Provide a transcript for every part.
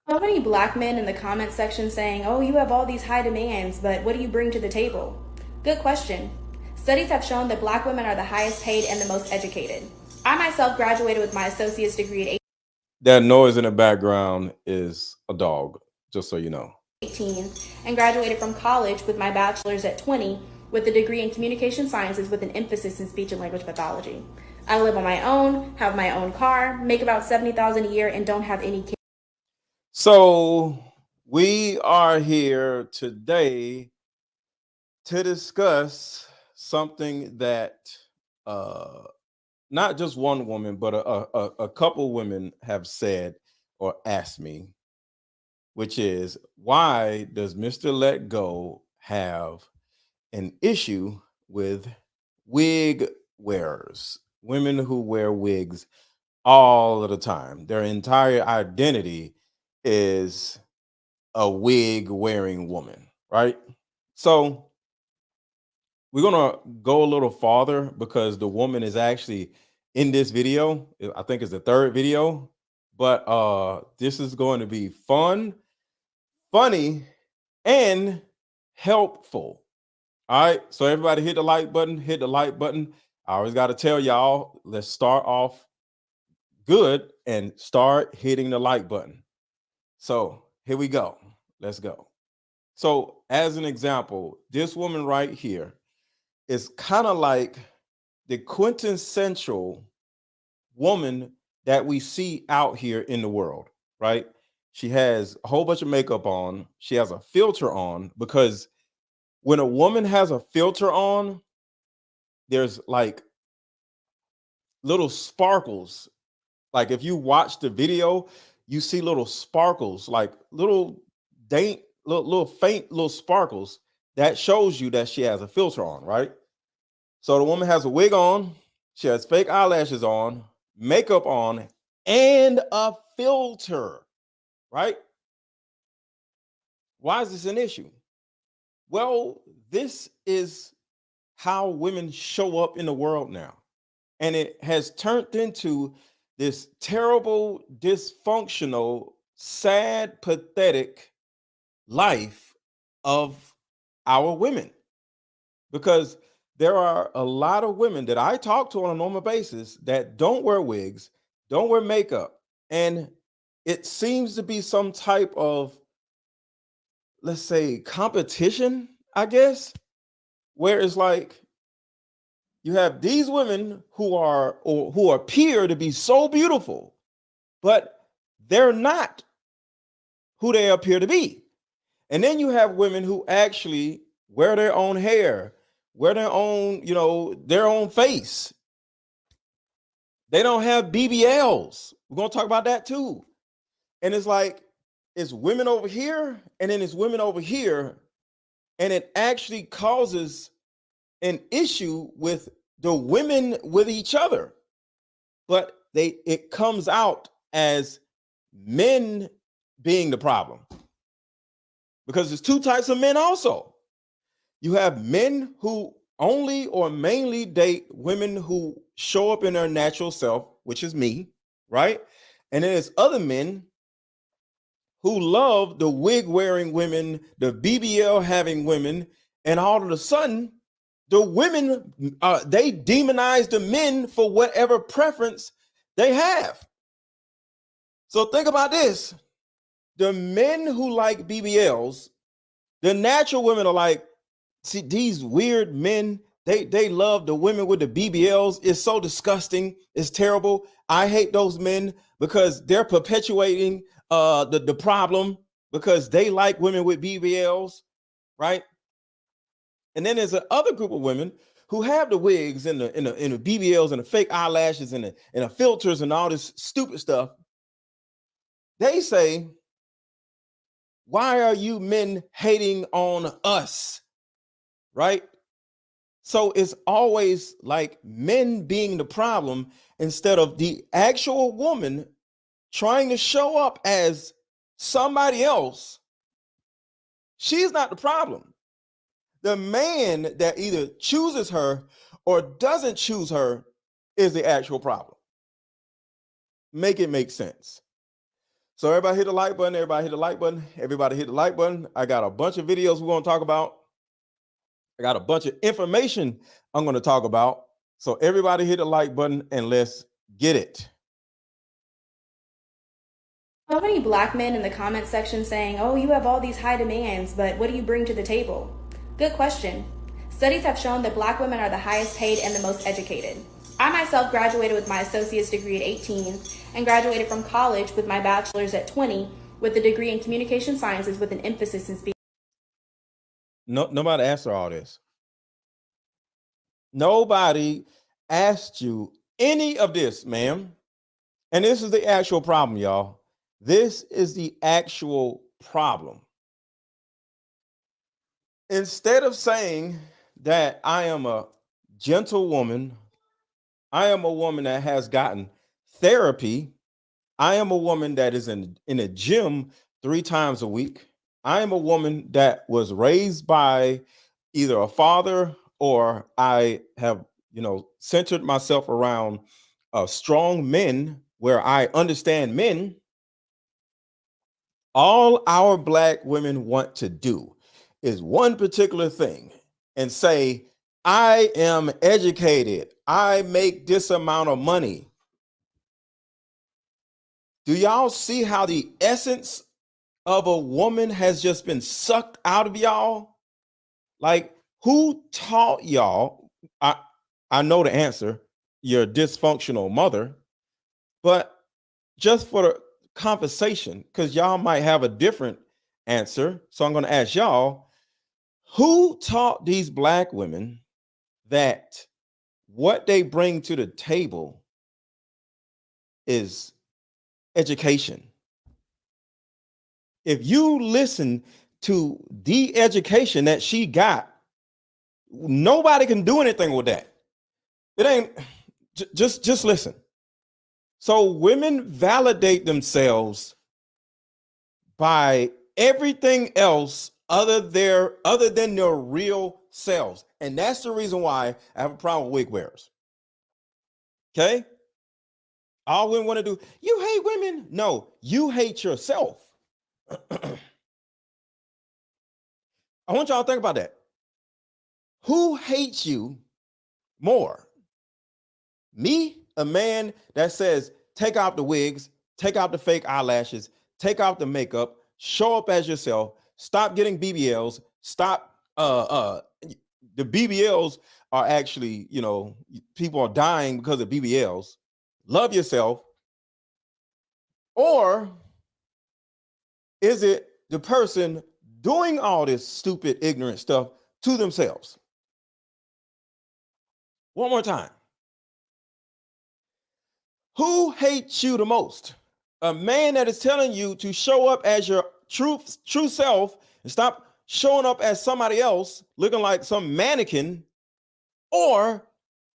So many black men in the comment section saying, oh, you have all these high demands, but what do you bring to the table? Good question. Studies have shown that black women are the highest paid and the most educated. I myself graduated with my associate's degree at That noise in the background is a dog, just so you know. 18 and graduated from college with my bachelor's at 20 with a degree in communication sciences with an emphasis in speech and language pathology. I live on my own, have my own car, make about $70,000 a year, and don't have any kids. So, we are here today to discuss something that uh, not just one woman, but a couple women have said or asked me, which is why does Mr. Let Go have an issue with wig wearers, women who wear wigs all of the time? Their entire identity is a wig wearing woman, right? So we're gonna go a little farther because the woman is actually in this video. I think it's the third video, but this is going to be fun, funny, and helpful. All right, so everybody hit the like button, hit the like button. I always got to tell y'all, let's start off good and start hitting the like button. So here we go. Let's go. So, as an example, this woman right here is kind of like the quintessential woman that we see out here in the world, right? She has a whole bunch of makeup on, she has a filter on, because when a woman has a filter on, there's like little sparkles. Like if you watch the video, you see little sparkles, like little daint, little faint little sparkles. That shows you that she has a filter on, right? So the woman has a wig on, she has fake eyelashes on, makeup on, and a filter, right? Why is this an issue? Well, this is how women show up in the world now. And it has turned into this terrible, dysfunctional, sad, pathetic life of our women. Because there are a lot of women that I talk to on a normal basis that don't wear wigs, don't wear makeup. And it seems to be some type of, let's say, competition, I guess, where it's like you have these women who are or who appear to be so beautiful, but they're not who they appear to be. And then you have women who actually wear their own hair, wear their own, their own face. They don't have BBLs. We're going to talk about that too. And it's like, it's women over here, and then it's women over here. And it actually causes an issue with the women with each other. But it comes out as men being the problem. Because there's two types of men also. You have men who only or mainly date women who show up in their natural self, which is me, right? And then there's other men who love the wig wearing women, the BBL having women, and all of a sudden, the women they demonize the men for whatever preference they have. So think about this: the men who like BBLs, the natural women are like, see, these weird men, they love the women with the BBLs. It's so disgusting. It's terrible. I hate those men because they're perpetuating the problem because they like women with BBLs, right? And then there's another group of women who have the wigs and the BBLs and the fake eyelashes and the filters and all this stupid stuff. They say, why are you men hating on us? Right? So it's always like men being the problem instead of the actual woman trying to show up as somebody else. She's not the problem. The man that either chooses her or doesn't choose her is the actual problem. Make it make sense. So everybody hit the like button. Everybody hit the like button. Everybody hit the like button. I got a bunch of videos we're going to talk about. I got a bunch of information I'm going to talk about. So everybody hit the like button and let's get it. So many black men in the comment section saying, oh, you have all these high demands, but what do you bring to the table? Good question. Studies have shown that black women are the highest paid and the most educated. I myself graduated with my associate's degree at 18 and graduated from college with my bachelor's at 20 with a degree in communication sciences with an emphasis in speaking. Nobody asked her all this. Nobody asked you any of this, ma'am. And this is the actual problem, y'all. This is the actual problem. Instead of saying that I am a gentle woman, I am a woman that has gotten therapy, I am a woman that is in a gym 3 times a week, I am a woman that was raised by either a father or I have, centered myself around strong men where I understand men. All our black women want to do is one particular thing and say, I am educated. I make this amount of money. Do y'all see how the essence of a woman has just been sucked out of y'all? Like, who taught y'all? I know the answer, your dysfunctional mother, but just for the conversation, because y'all might have a different answer. So I'm going to ask y'all, who taught these black women that what they bring to the table is education? If you listen to the education that she got, nobody can do anything with that. It ain't just listen. So women validate themselves by everything else other than their real selves. And that's the reason why I have a problem with wig wearers. Okay? All women want to do, you hate women. No, you hate yourself. I want y'all to think about that. Who hates you more? Me, a man that says, take out the wigs, take out the fake eyelashes, take out the makeup, show up as yourself, stop getting BBLs, stop the BBLs are actually, people are dying because of BBLs. Love yourself. Or is it the person doing all this stupid, ignorant stuff to themselves? One more time. Who hates you the most? A man that is telling you to show up as your true self and stop showing up as somebody else, looking like some mannequin, or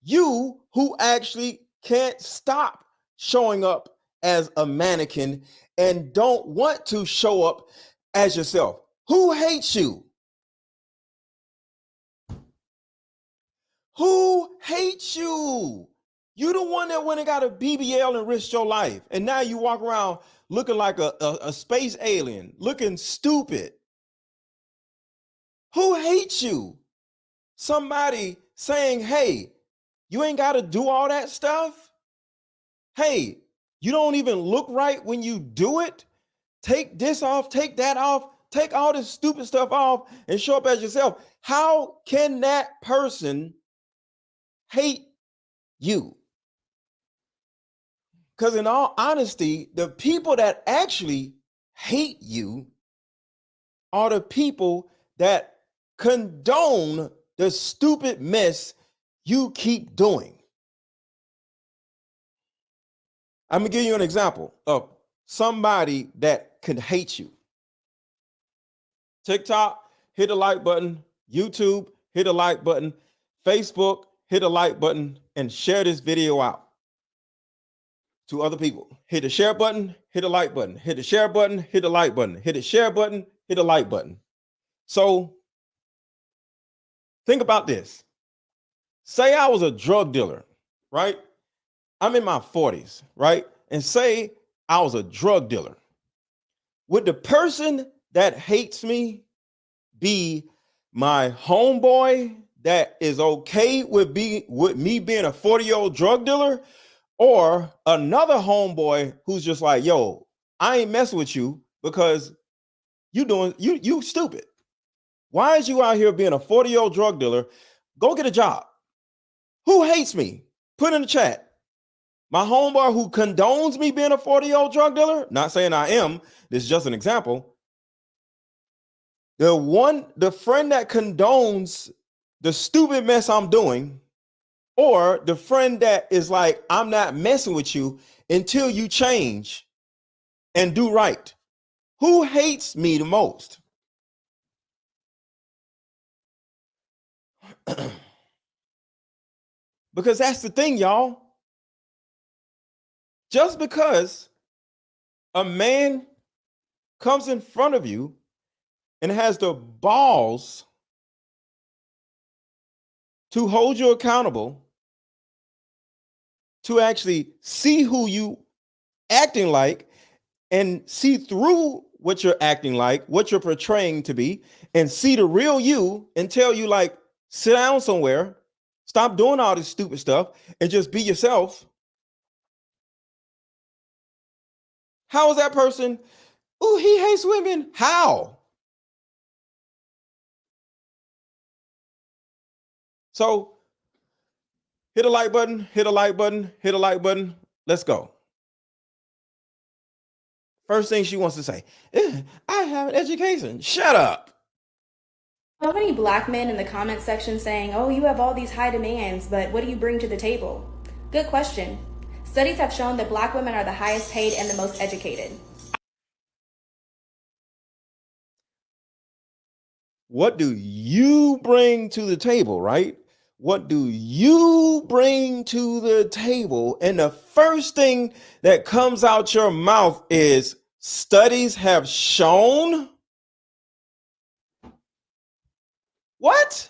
you who actually can't stop showing up as a mannequin and don't want to show up as yourself? Who hates you? Who hates you? You the one that went and got a BBL and risked your life. And now you walk around looking like a space alien, looking stupid. Who hates you? Somebody saying, hey, you ain't got to do all that stuff. Hey, you don't even look right when you do it. Take this off, take that off, take all this stupid stuff off and show up as yourself. How can that person hate you? Because in all honesty, the people that actually hate you are the people that condone the stupid mess you keep doing. I'm going to give you an example of somebody that can hate you. TikTok, hit the like button. YouTube, hit the like button. Facebook, hit the like button and share this video out to other people. Hit the share button, hit the like button, hit the share button, hit the like button, hit the share button, hit the like button. So think about this. Say I was a drug dealer, right? I'm in my 40s, right? And say I was a drug dealer Would the person that hates me be my homeboy that is okay with me being a 40-year-old drug dealer, or another homeboy who's just like, yo, I ain't messing with you because you stupid. Why is you out here being a 40-year-old drug dealer? Go get a job. Who hates me? Put in the chat. My homeboy who condones me being a 40-year-old drug dealer? Not saying I am. This is just an example. The friend that condones the stupid mess I'm doing, or the friend that is like, I'm not messing with you until you change and do right. Who hates me the most? Because that's the thing, y'all. Just because a man comes in front of you and has the balls to hold you accountable, to actually see who you acting like and see through what you're acting like, what you're portraying to be, and see the real you and tell you, like, sit down somewhere, stop doing all this stupid stuff, and just be yourself. How is that person? Oh, he hates women. How? So hit a like button, hit a like button, hit a like button. Let's go. First thing she wants to say, I have an education. Shut up. So many black men in the comment section saying, oh, you have all these high demands, but what do you bring to the table? Good question. Studies have shown that black women are the highest paid and the most educated. What do you bring to the table, right? What do you bring to the table? And the first thing that comes out your mouth is studies have shown. What?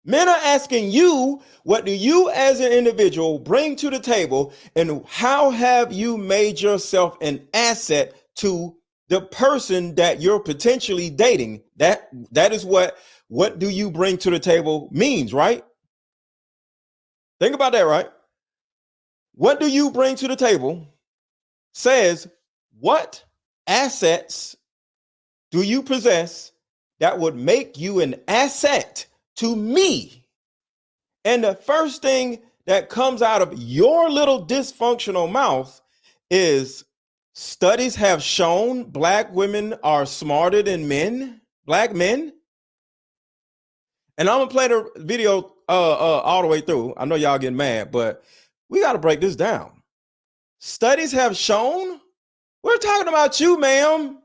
Men are asking you, what do you as an individual bring to the table, and how have you made yourself an asset to the person that you're potentially dating? That is what do you bring to the table means, right? Think about that, right? What do you bring to the table says, what assets do you possess that would make you an asset to me? And the first thing that comes out of your little dysfunctional mouth is, studies have shown black women are smarter than men, black men. And I'm gonna play the video all the way through. I know y'all getting mad, but we got to break this down. Studies have shown? We're talking about you, ma'am.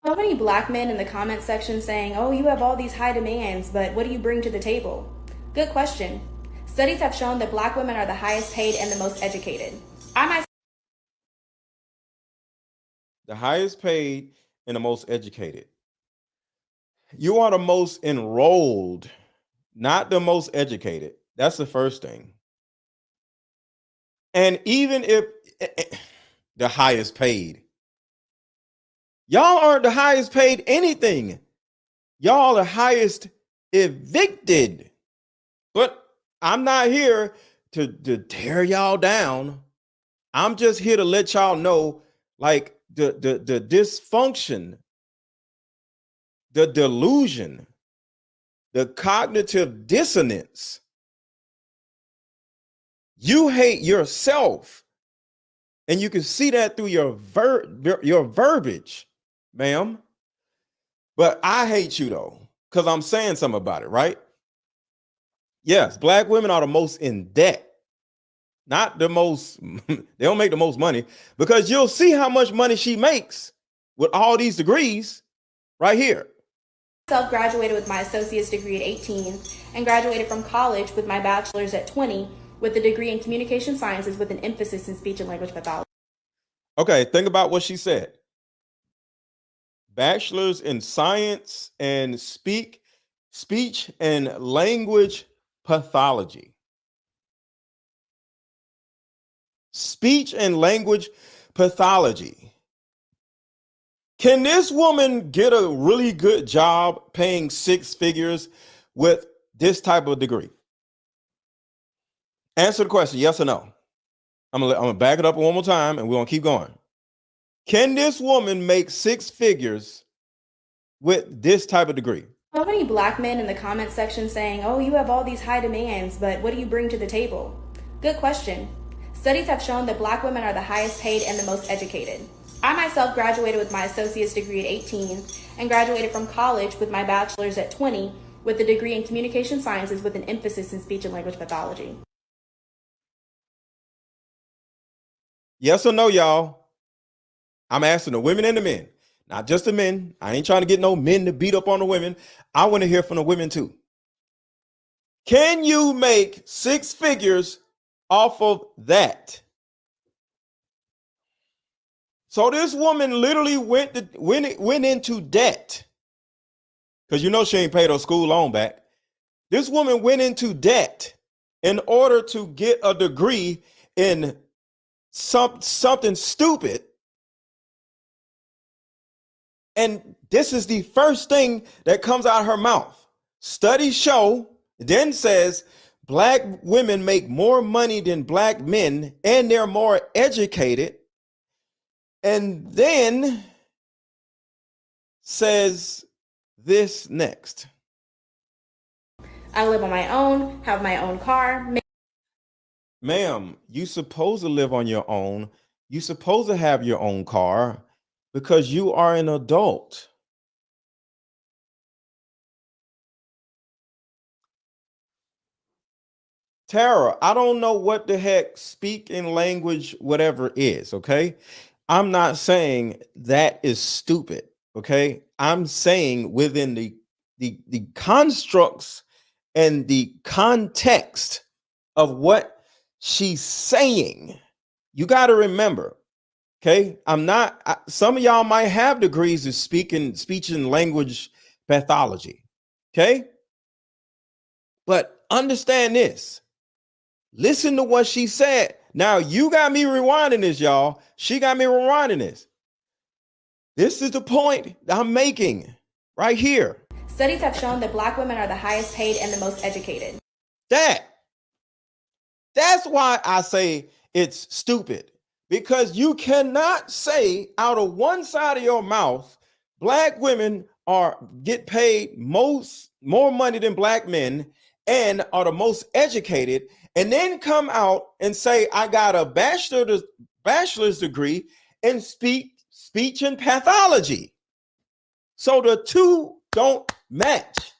So many black men in the comment section saying, oh, you have all these high demands, but what do you bring to the table? Good question. Studies have shown that black women are the highest paid and the most educated. The highest paid and the most educated. You are the most enrolled, not the most educated. That's the first thing. And even if the highest paid, y'all aren't the highest paid anything. Y'all are the highest evicted. But I'm not here to tear y'all down. I'm just here to let y'all know, like, the dysfunction, the delusion, the cognitive dissonance. You hate yourself, and you can see that through your verbiage, ma'am. But I hate you though, because I'm saying something about it, right? Yes, black women are the most in debt. Not the most, they don't make the most money, because you'll see how much money she makes with all these degrees right here. I graduated with my associate's degree at 18 and graduated from college with my bachelor's at 20 with a degree in communication sciences with an emphasis in speech and language pathology. Okay, think about what she said. Bachelor's in science and speech and language pathology. Speech and language pathology. Can this woman get a really good job paying six figures with this type of degree? Answer the question, yes or no. I'm gonna back it up one more time and we're gonna keep going. Can this woman make six figures with this type of degree? So many black men in the comment section saying, oh, you have all these high demands, but what do you bring to the table? Good question. Studies have shown that black women are the highest paid and the most educated. I myself graduated with my associate's degree at 18 and graduated from college with my bachelor's at 20 with a degree in communication sciences with an emphasis in speech and language pathology. Yes or no, y'all? I'm asking the women and the men, not just the men. I ain't trying to get no men to beat up on the women. I want to hear from the women too. Can you make six figures off of that? So this woman literally went into debt because you know she ain't paid her school loan back. This woman went into debt in order to get a degree in something stupid. And this is the first thing that comes out of her mouth. Studies show, then says, black women make more money than black men and they're more educated. And then says this next. I live on my own, have my own car. Ma'am, you supposed to live on your own. You supposed to have your own car because you are an adult. Tara, I don't know what the heck speaking language, whatever is, okay? I'm not saying that is stupid, okay? I'm saying within the constructs and the context of what she's saying, you got to remember, okay? Some of y'all might have degrees in speech and language pathology, okay? But understand this. Listen to what she said. Now, you got me rewinding this, y'all. She got me rewinding this. This is the point I'm making right here. Studies have shown that black women are the highest paid and the most educated. That's why I say it's stupid, because you cannot say out of one side of your mouth, black women get paid more money than black men and are the most educated, and then come out and say, I got a bachelor's degree in speech and pathology. So the two don't match.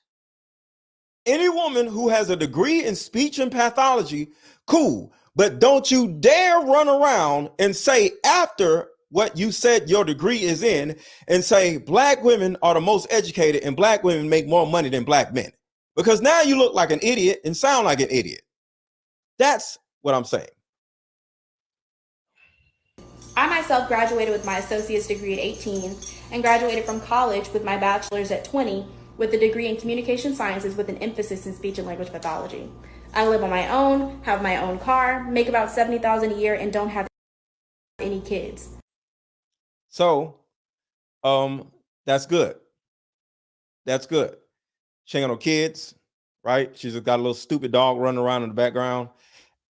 Any woman who has a degree in speech and pathology, cool. But don't you dare run around and say after what you said your degree is in and say black women are the most educated and black women make more money than black men. Because now you look like an idiot and sound like an idiot. That's what I'm saying. I myself graduated with my associate's degree at 18 and graduated from college with my bachelor's at 20 with a degree in communication sciences with an emphasis in speech and language pathology. I live on my own, have my own car, make about $70,000 a year, and don't have any kids. So, that's good. That's good. She ain't got no kids, right? She's got a little stupid dog running around in the background,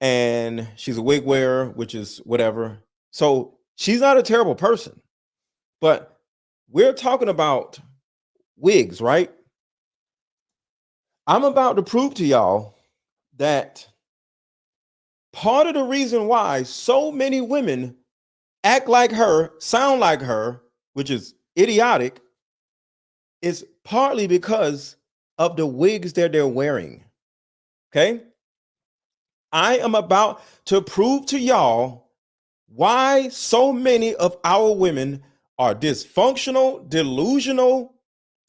and she's a wig wearer, which is whatever. So she's not a terrible person, but we're talking about wigs, right? I'm about to prove to y'all that part of the reason why so many women act like her, sound like her, which is idiotic, is partly because of the wigs that they're wearing. Okay? I am about to prove to y'all why so many of our women are dysfunctional, delusional,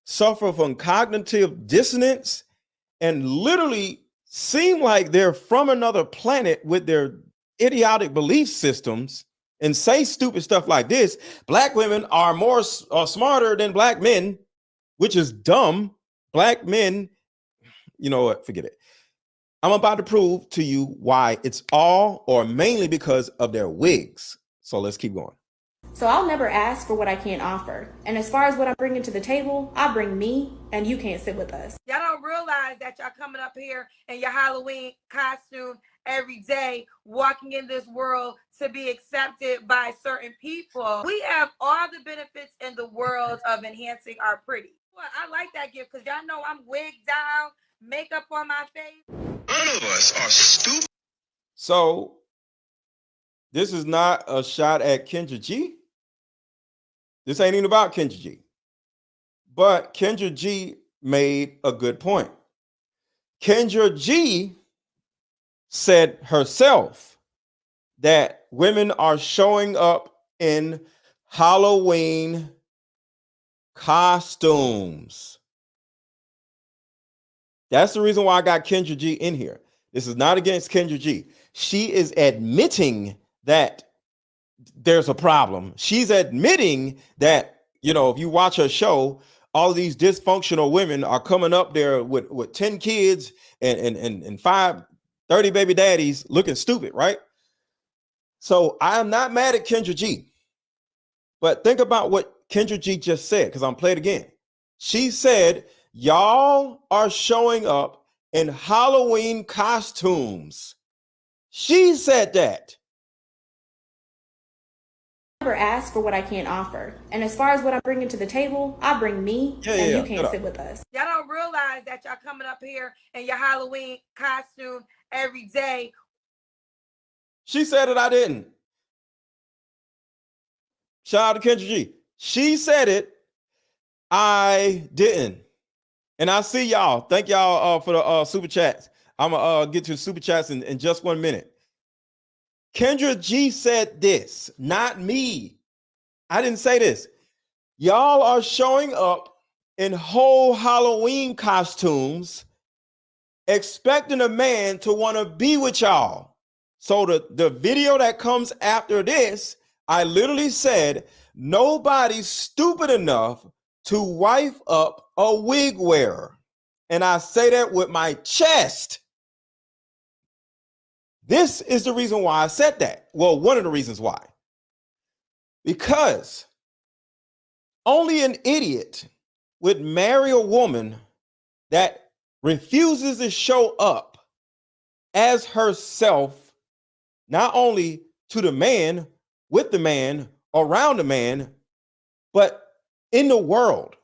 suffer from cognitive dissonance, and literally seem like they're from another planet with their idiotic belief systems and say stupid stuff like this. Black women are smarter than black men, which is dumb. Black men, you know what, forget it. I'm about to prove to you why it's all or mainly because of their wigs. So let's keep going. So I'll never ask for what I can't offer. And as far as what I'm bringing to the table, I bring me, and you can't sit with us. Y'all don't realize that y'all coming up here in your Halloween costume every day, walking in this world to be accepted by certain people. We have all the benefits in the world of enhancing our pretty. Well, I like that gift because y'all know I'm wigged down, makeup on my face. None of us are stupid. So this is not a shot at Kendra G. This ain't even about Kendra G. But Kendra G made a good point. Kendra G said herself that women are showing up in Halloween costumes. That's the reason why I got Kendra G in here. This is not against Kendra G. She is admitting that there's a problem. She's admitting that, you know, if you watch her show, all these dysfunctional women are coming up there with 10 kids and 30 baby daddies looking stupid, right? So I'm not mad at Kendra G. But think about what Kendra G just said, because I'm playing it again. She said, y'all are showing up in Halloween costumes. She said that. Never ask for what I can't offer. And as far as what I'm bringing to the table, I bring me, and you can't sit with us. Y'all don't realize that y'all coming up here in your Halloween costume every day. She said it, I didn't. Shout out to Kendra G. She said it, I didn't. And I see y'all. Thank y'all for the super chats. I'm going to get to the super chats in just 1 minute. Kendra G said this, not me. I didn't say this. Y'all are showing up in whole Halloween costumes, expecting a man to want to be with y'all. So the video that comes after this, I literally said, nobody's stupid enough to wife up a wig wearer. And I say that with my chest. This is the reason why I said that. Well, one of the reasons why. Because only an idiot would marry a woman that refuses to show up as herself, not only to the man, with the man, around the man, but in the world.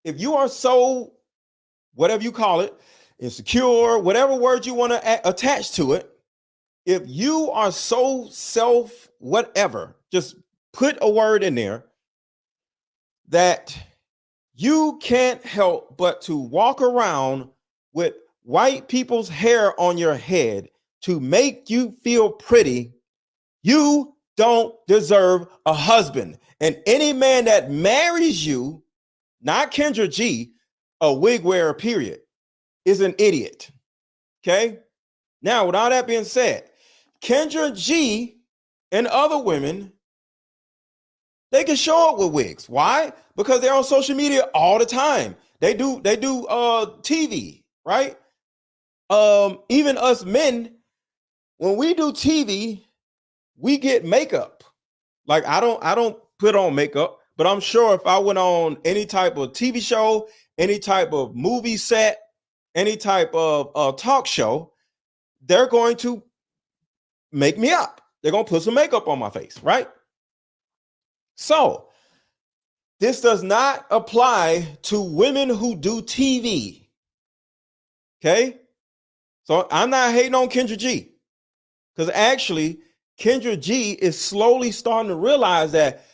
If you are so, whatever you call it, insecure, whatever word you want to attach to it, if you are so self, whatever, just put a word in there that you can't help but to walk around with white people's hair on your head to make you feel pretty, you don't deserve a husband. And any man that marries you, not Kendra G, a wig wearer, period, is an idiot. Okay? Now, with all that being said, Kendra G and other women, they can show up with wigs. Why? Because they're on social media all the time. They do TV, right? Even us men, when we do TV, we get makeup. Like I don't put on makeup, but I'm sure if I went on any type of TV show, any type of movie set, any type of talk show, they're going to make me up. They're going to put some makeup on my face, right? So this does not apply to women who do TV. Okay? So I'm not hating on Kendra G, because actually Kendra G is slowly starting to realize that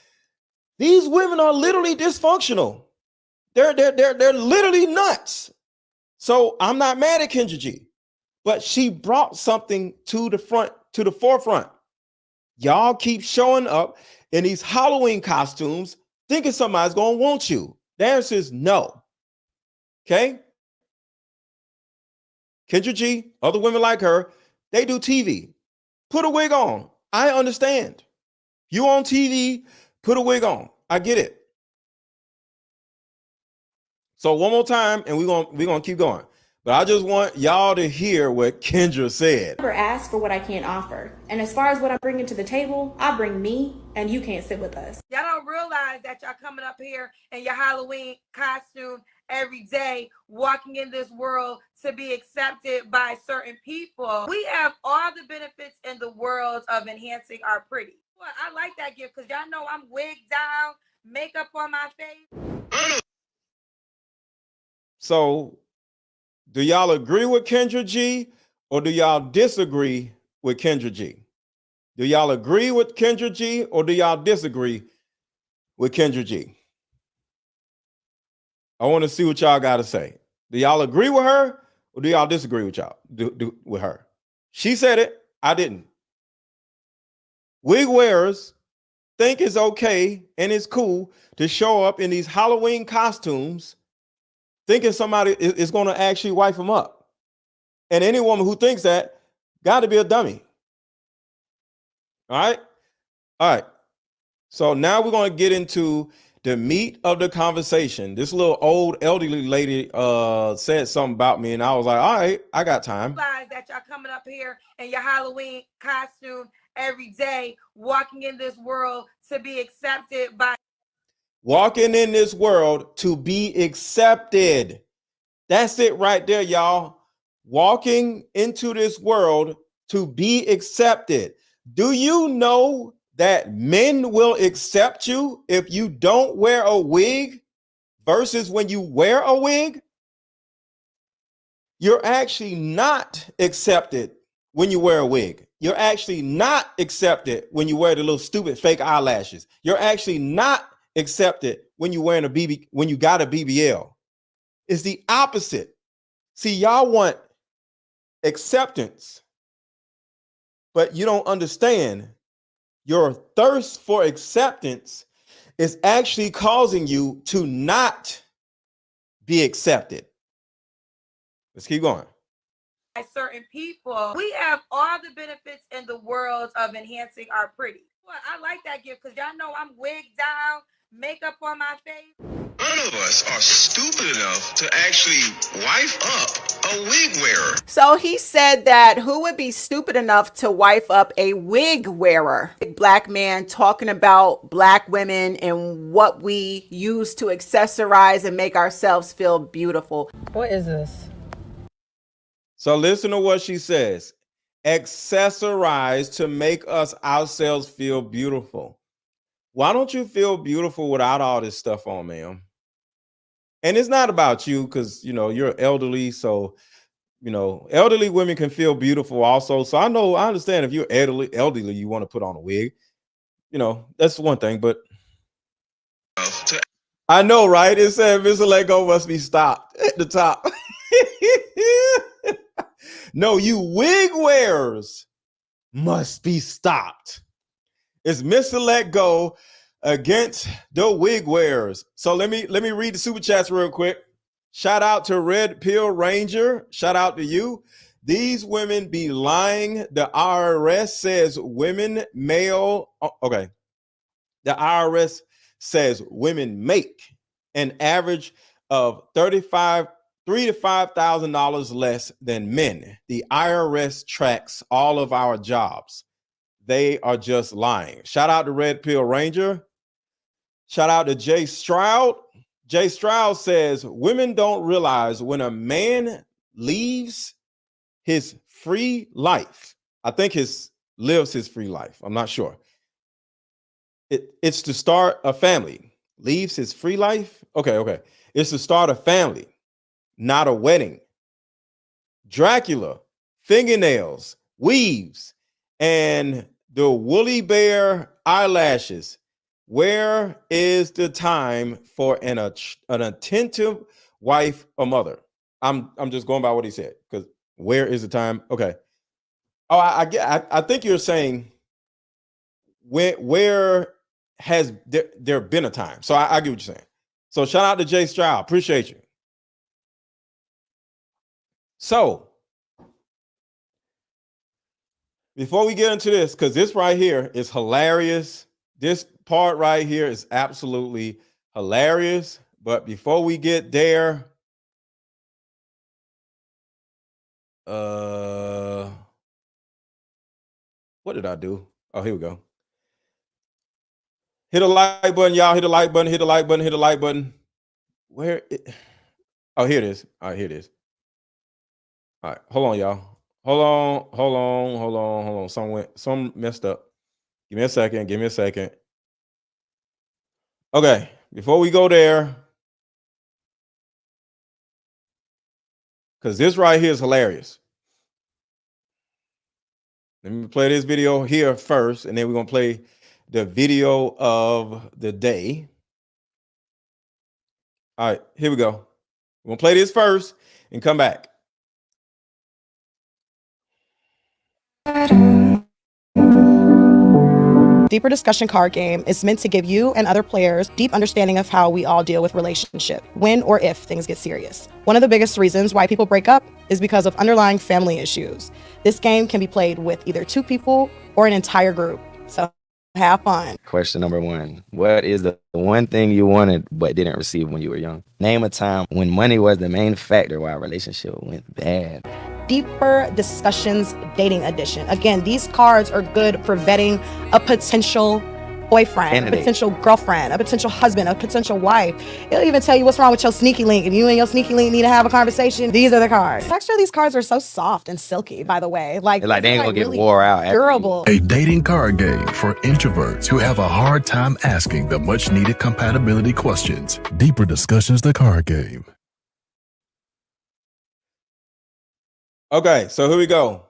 these women are literally dysfunctional. They're literally nuts. So I'm not mad at Kendra G, but she brought something to the forefront. Y'all keep showing up in these Halloween costumes thinking somebody's going to want you. The answer is no. Okay? Kendra G, other women like her, they do TV. Put a wig on. I understand. You on TV, put a wig on. I get it. So one more time, and we're gonna keep going. But I just want y'all to hear what Kendra said. Never ask for what I can't offer. And as far as what I'm bringing to the table, I bring me, and you can't sit with us. Y'all don't realize that y'all coming up here in your Halloween costume every day, walking in this world to be accepted by certain people. We have all the benefits in the world of enhancing our pretty. Well, I like that gift because y'all know I'm wigged down, makeup on my face. So, do y'all agree with Kendra G or do y'all disagree with Kendra G? Do y'all agree with Kendra G or do y'all disagree with Kendra G? I want to see what y'all got to say. Do y'all agree with her or do y'all disagree with with her? She said it. I didn't. Wig wearers think it's okay and it's cool to show up in these Halloween costumes thinking somebody is going to actually wife them up. And any woman who thinks that got to be a dummy. All right. All right. So now we're going to get into the meat of the conversation. This little old elderly lady said something about me, and I was like, all right, I got time. That y'all coming up here in your Halloween costume every day, walking in this world to be accepted by. Walking in this world to be accepted. That's it right there, y'all. Walking into this world to be accepted. Do you know that men will accept you if you don't wear a wig versus when you wear a wig? You're actually not accepted when you wear a wig. You're actually not accepted when you wear the little stupid fake eyelashes. You're actually not accepted when you're wearing when you got a BBL. It's the opposite. See, y'all want acceptance, but you don't understand. Your thirst for acceptance is actually causing you to not be accepted. Let's keep going. Certain people, we have all the benefits in the world of enhancing our pretty. Well, I like that gift because y'all know I'm wigged down, makeup on my face. None of us are stupid enough to actually wife up a wig wearer. So he said that who would be stupid enough to wife up a wig wearer? Black man talking about black women and what we use to accessorize and make ourselves feel beautiful. What is this? So listen to what she says. Accessorize to make us ourselves feel beautiful. Why don't you feel beautiful without all this stuff on, ma'am? And it's not about you because, you know, you're elderly. So, you know, elderly women can feel beautiful also. So I understand if you're elderly, you want to put on a wig. You know, that's one thing. But I know, right? It said Mr. Lego must be stopped at the top. No, you wig wearers must be stopped. It's Mr. Let Go against the wig wearers. So let me read the super chats real quick. Shout out to Red Pill Ranger. Shout out to you. These women be lying. The IRS says women male. Okay. The IRS says women make an average of $3,000 to $5,000 less than men. The IRS tracks all of our jobs. They are just lying. Shout out to Red Pill Ranger. Shout out to Jay Stroud. Jay Stroud says women don't realize when a man leaves his free life. I think lives his free life. I'm not sure. It's to start a family. Leaves his free life. Okay. It's to start a family, not a wedding. Dracula, fingernails, weaves, and the woolly bear eyelashes. Where is the time for an attentive wife or mother? I'm just going by what he said because where is the time? Okay. Oh, I think you're saying where has there been a time? So I get what you're saying. So shout out to Jay Stroud. Appreciate you. So before we get into this, because this right here is hilarious. This part right here is absolutely hilarious. But before we get there, What did I do? Oh, here we go. Hit a like button, y'all. Hit a like button. Hit a like button. Hit a like button. Where? Oh, here it is. All right, here it is. All right, hold on, y'all. Hold on. Some messed up. Give me a second. Okay, before we go there, because this right here is hilarious. Let me play this video here first, and then we're gonna play the video of the day. All right, here we go. We're gonna play this first and come back. Deeper Discussion card game is meant to give you and other players deep understanding of how we all deal with relationship, when or if things get serious. One of the biggest reasons why people break up is because of underlying family issues. This game can be played with either 2 people or an entire group, so have fun. Question number 1. What is the one thing you wanted but didn't receive when you were young? Name a time when money was the main factor why a relationship went bad. Deeper Discussions Dating Edition. Again, these cards are good for vetting a potential boyfriend, Candidate. a potential girlfriend, a potential husband, a potential wife. It'll even tell you what's wrong with your sneaky link. If you and your sneaky link need to have a conversation, these are the cards. The texture of these cards are so soft and silky, by the way. Like They ain't gonna get really wore out. durable. A dating card game for introverts who have a hard time asking the much needed compatibility questions. Deeper Discussions, the card game. Okay, so here we go.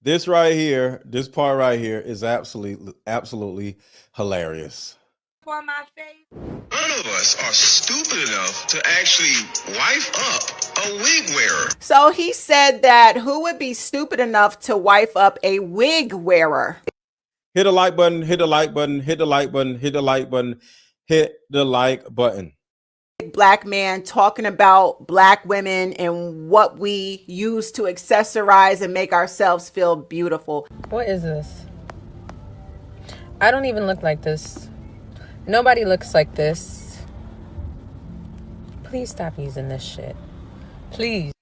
This right here, this part right here is absolutely hilarious. For my face. None of us are stupid enough to actually wife up a wig wearer. So he said that who would be stupid enough to wife up a wig wearer? Hit the like button, hit the like button, hit the like button, hit the like button, hit the like button. Black man talking about black women and what we use to accessorize and make ourselves feel beautiful. What is this? I don't even look like this. Nobody looks like this. Please stop using this shit. Please.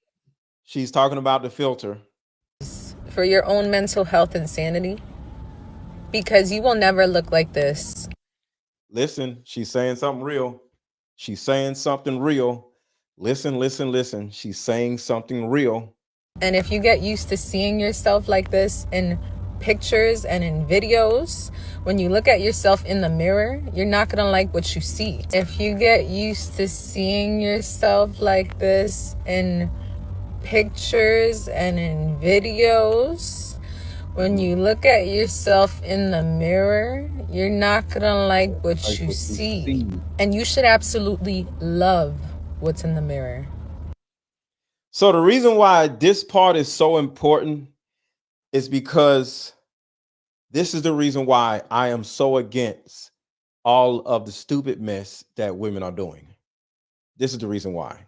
She's talking about the filter. For your own mental health and sanity. Because you will never look like this. Listen, she's saying something real. She's saying something real. Listen. She's saying something real. And if you get used to seeing yourself like this in pictures and in videos, when you look at yourself in the mirror, you're not gonna like what you see. If you get used to seeing yourself like this in pictures and in videos, when you look at yourself in the mirror, you're not gonna like what you see. And you should absolutely love what's in the mirror. So the reason why this part is so important is because this is the reason why I am so against all of the stupid mess that women are doing. This is the reason why.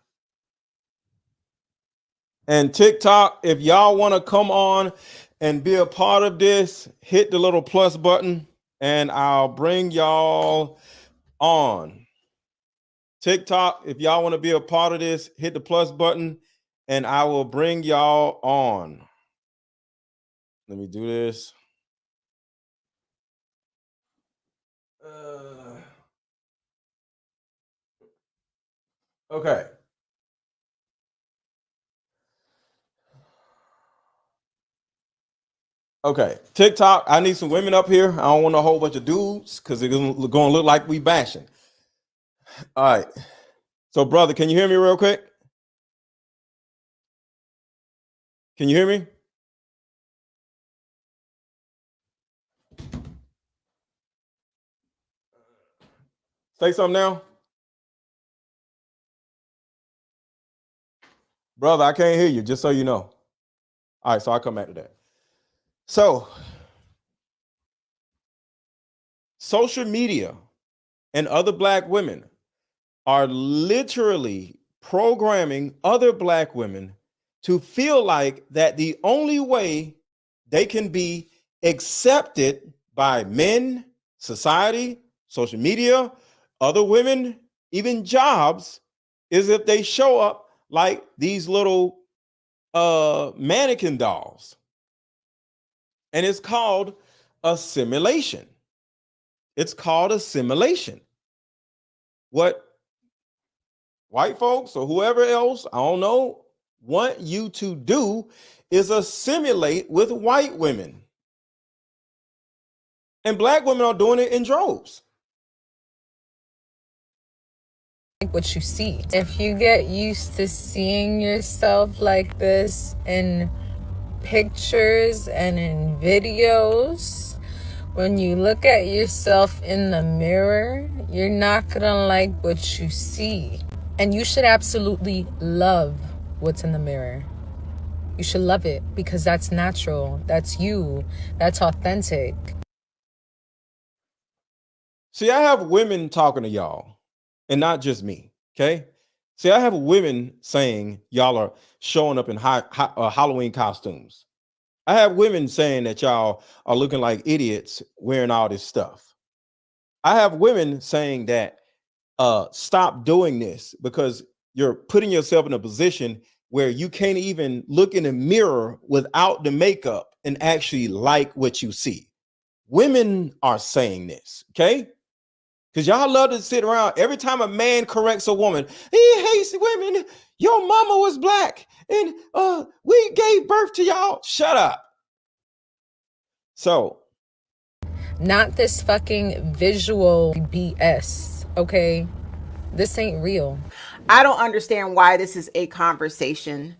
And TikTok, if y'all want to come on and be a part of this, hit the little plus button and I'll bring y'all on. TikTok, if y'all want to be a part of this, hit the plus button and I will bring y'all on. Let me do this. Okay. Okay, TikTok, I need some women up here. I don't want a whole bunch of dudes because it's going to look like we bashing. All right. So, brother, can you hear me real quick? Can you hear me? Say something now. Brother, I can't hear you, just so you know. All right, so I'll come back to that. So, social media and other black women are literally programming other black women to feel like that the only way they can be accepted by men, society, social media, other women, even jobs, is if they show up like these little mannequin dolls. And it's called assimilation. It's called assimilation. What white folks or whoever else, I don't know, want you to do is assimilate with white women. And black women are doing it in droves. What you see. If you get used to seeing yourself like this in pictures and in videos, when you look at yourself in the mirror, you're not gonna like what you see. And you should absolutely love what's in the mirror. You should love it because that's natural. That's you. That's authentic. See, I have women talking to y'all and not just me. Okay. See, I have women saying y'all are showing up in Halloween costumes. I have women saying that y'all are looking like idiots wearing all this stuff. I have women saying that stop doing this because you're putting yourself in a position where you can't even look in the mirror without the makeup and actually like what you see. Women are saying this, okay? Because y'all love to sit around every time a man corrects a woman. He hates women. Your mama was black and we gave birth to y'all. Shut up. So, not this fucking visual BS, okay? This ain't real. I don't understand why this is a conversation.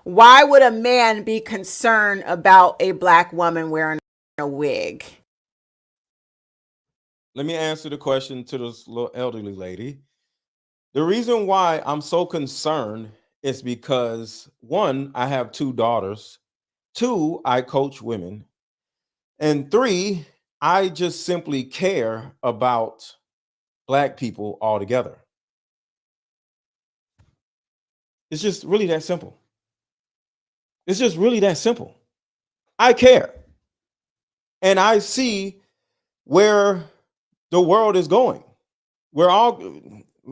Why would a man be concerned about a black woman wearing a wig? let me answer the question to this little elderly lady. The reason why I'm so concerned is because one, I have two daughters. Two, I coach women. And three, I just simply care about black people altogether. It's just really that simple. It's just really that simple. I care. And I see where the world is going. We're all,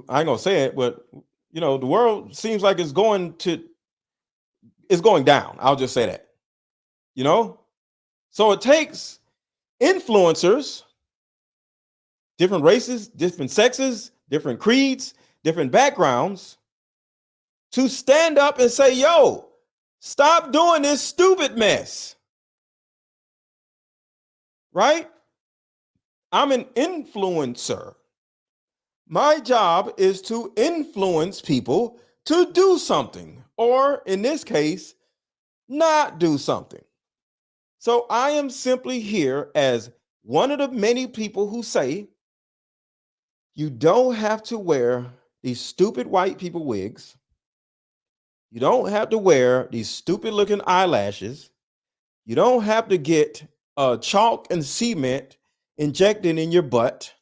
I ain't gonna say it, but you know, the world seems like it's going down. I'll just say that. You know? So it takes influencers, different races, different sexes, different creeds, different backgrounds, to stand up and say, yo, stop doing this stupid mess. Right? I'm an influencer. My job is to influence people to do something, or in this case, not do something. So I am simply here as one of the many people who say you don't have to wear these stupid white people wigs. You don't have to wear these stupid looking eyelashes. You don't have to get chalk and cement injected in your butt.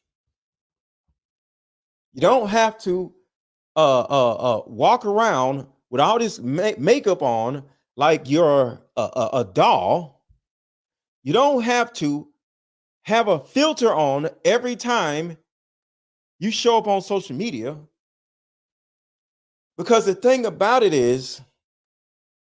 You don't have to walk around with all this makeup on like you're a doll. You don't have to have a filter on every time you show up on social media. Because the thing about it is,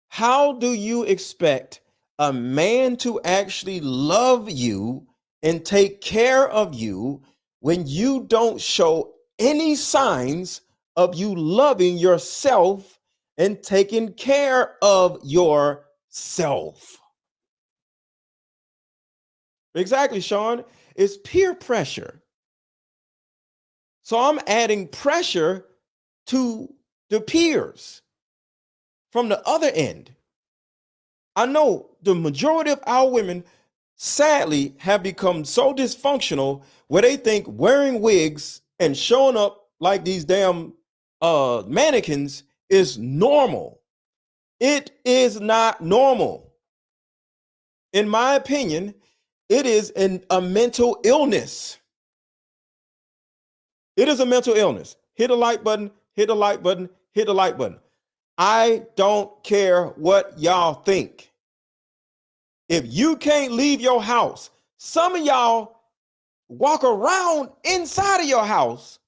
how do you expect a man to actually love you and take care of you when you don't show any signs of you loving yourself and taking care of yourself? Exactly, Sean. It's peer pressure. So I'm adding pressure to the peers from the other end. I know the majority of our women sadly have become so dysfunctional where they think wearing wigs and showing up like these damn mannequins is normal. It is not normal. In my opinion, it is a mental illness. It is a mental illness. Hit a like button, hit a like button, hit a like button. I don't care what y'all think. If you can't leave your house, some of y'all walk around inside of your house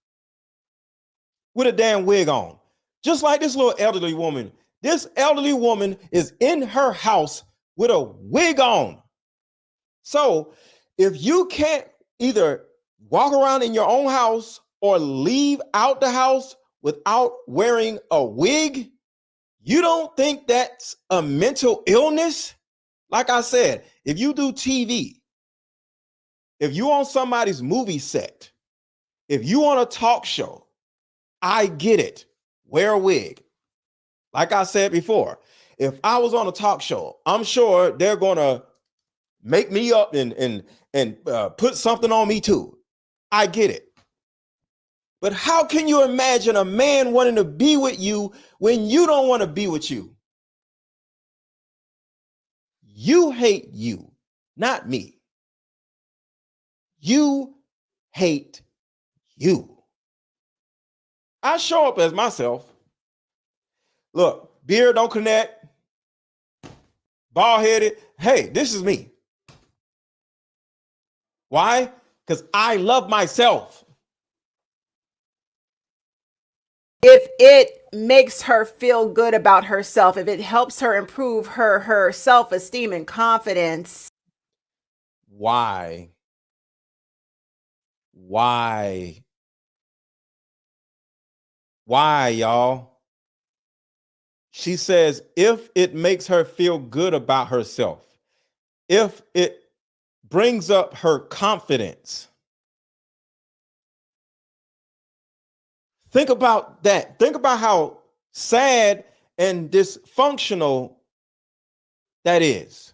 with a damn wig on. Just like this little elderly woman. This elderly woman is in her house with a wig on. So if you can't either walk around in your own house or leave out the house without wearing a wig, you don't think that's a mental illness? Like I said, if you do TV, if you on somebody's movie set, if you on a talk show, I get it. Wear a wig. Like I said before, if I was on a talk show, I'm sure they're gonna make me up and put something on me too. I get it. But how can you imagine a man wanting to be with you when you don't want to be with you? You hate you, not me. You hate you. I show up as myself. Look, beard don't connect, bald headed. Hey, this is me. Why? Because I love myself. If it makes her feel good about herself, if it helps her improve her self-esteem and confidence. Why? Why, y'all? She says, if it makes her feel good about herself, if it brings up her confidence. Think about that. Think about how sad and dysfunctional that is.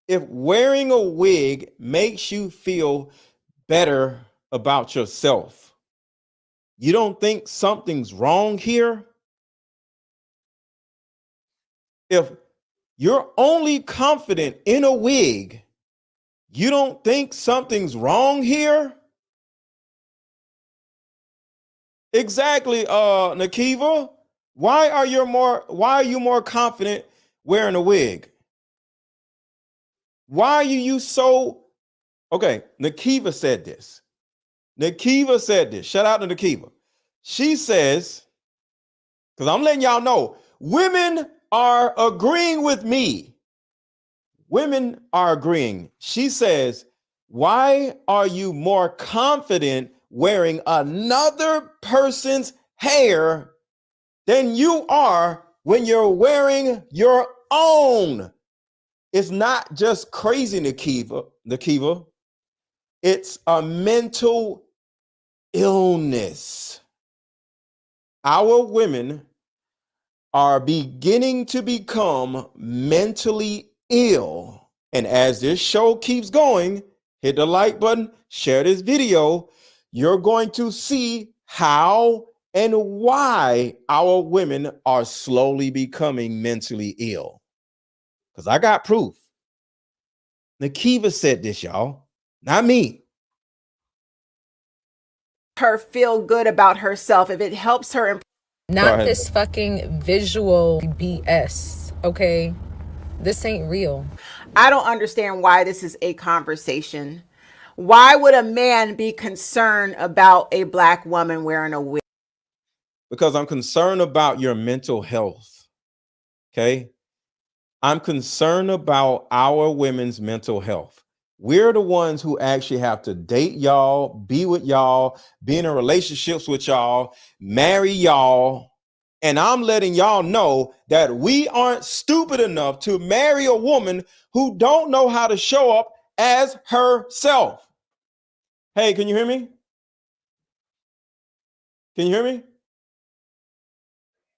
If wearing a wig makes you feel better about yourself, you don't think something's wrong here? If you're only confident in a wig, you don't think something's wrong here? Exactly, Nakiva. Why are you more confident wearing a wig? Why are you so okay? Nakiva said this. Shout out to Nakiva. She says, because I'm letting y'all know, women are agreeing with me. Women are agreeing. She says, why are you more confident wearing another person's hair than you are when you're wearing your own? It's not just crazy, Nakiva. It's a mental illness. Our women are beginning to become mentally ill. And as this show keeps going, hit the like button, share this video, you're going to see how and why our women are slowly becoming mentally ill. Because I got proof. Nakiva said this, y'all, not me. Her feel good about herself, if it helps her. Not this fucking visual BS, okay? This ain't real. I don't understand why this is a conversation. Why would a man be concerned about a black woman wearing a wig? Because I'm concerned about your mental health. Okay? I'm concerned about our women's mental health. We're the ones who actually have to date y'all, be with y'all, be in relationships with y'all, marry y'all. And I'm letting y'all know that we aren't stupid enough to marry a woman who don't know how to show up as herself. Hey, can you hear me? Can you hear me?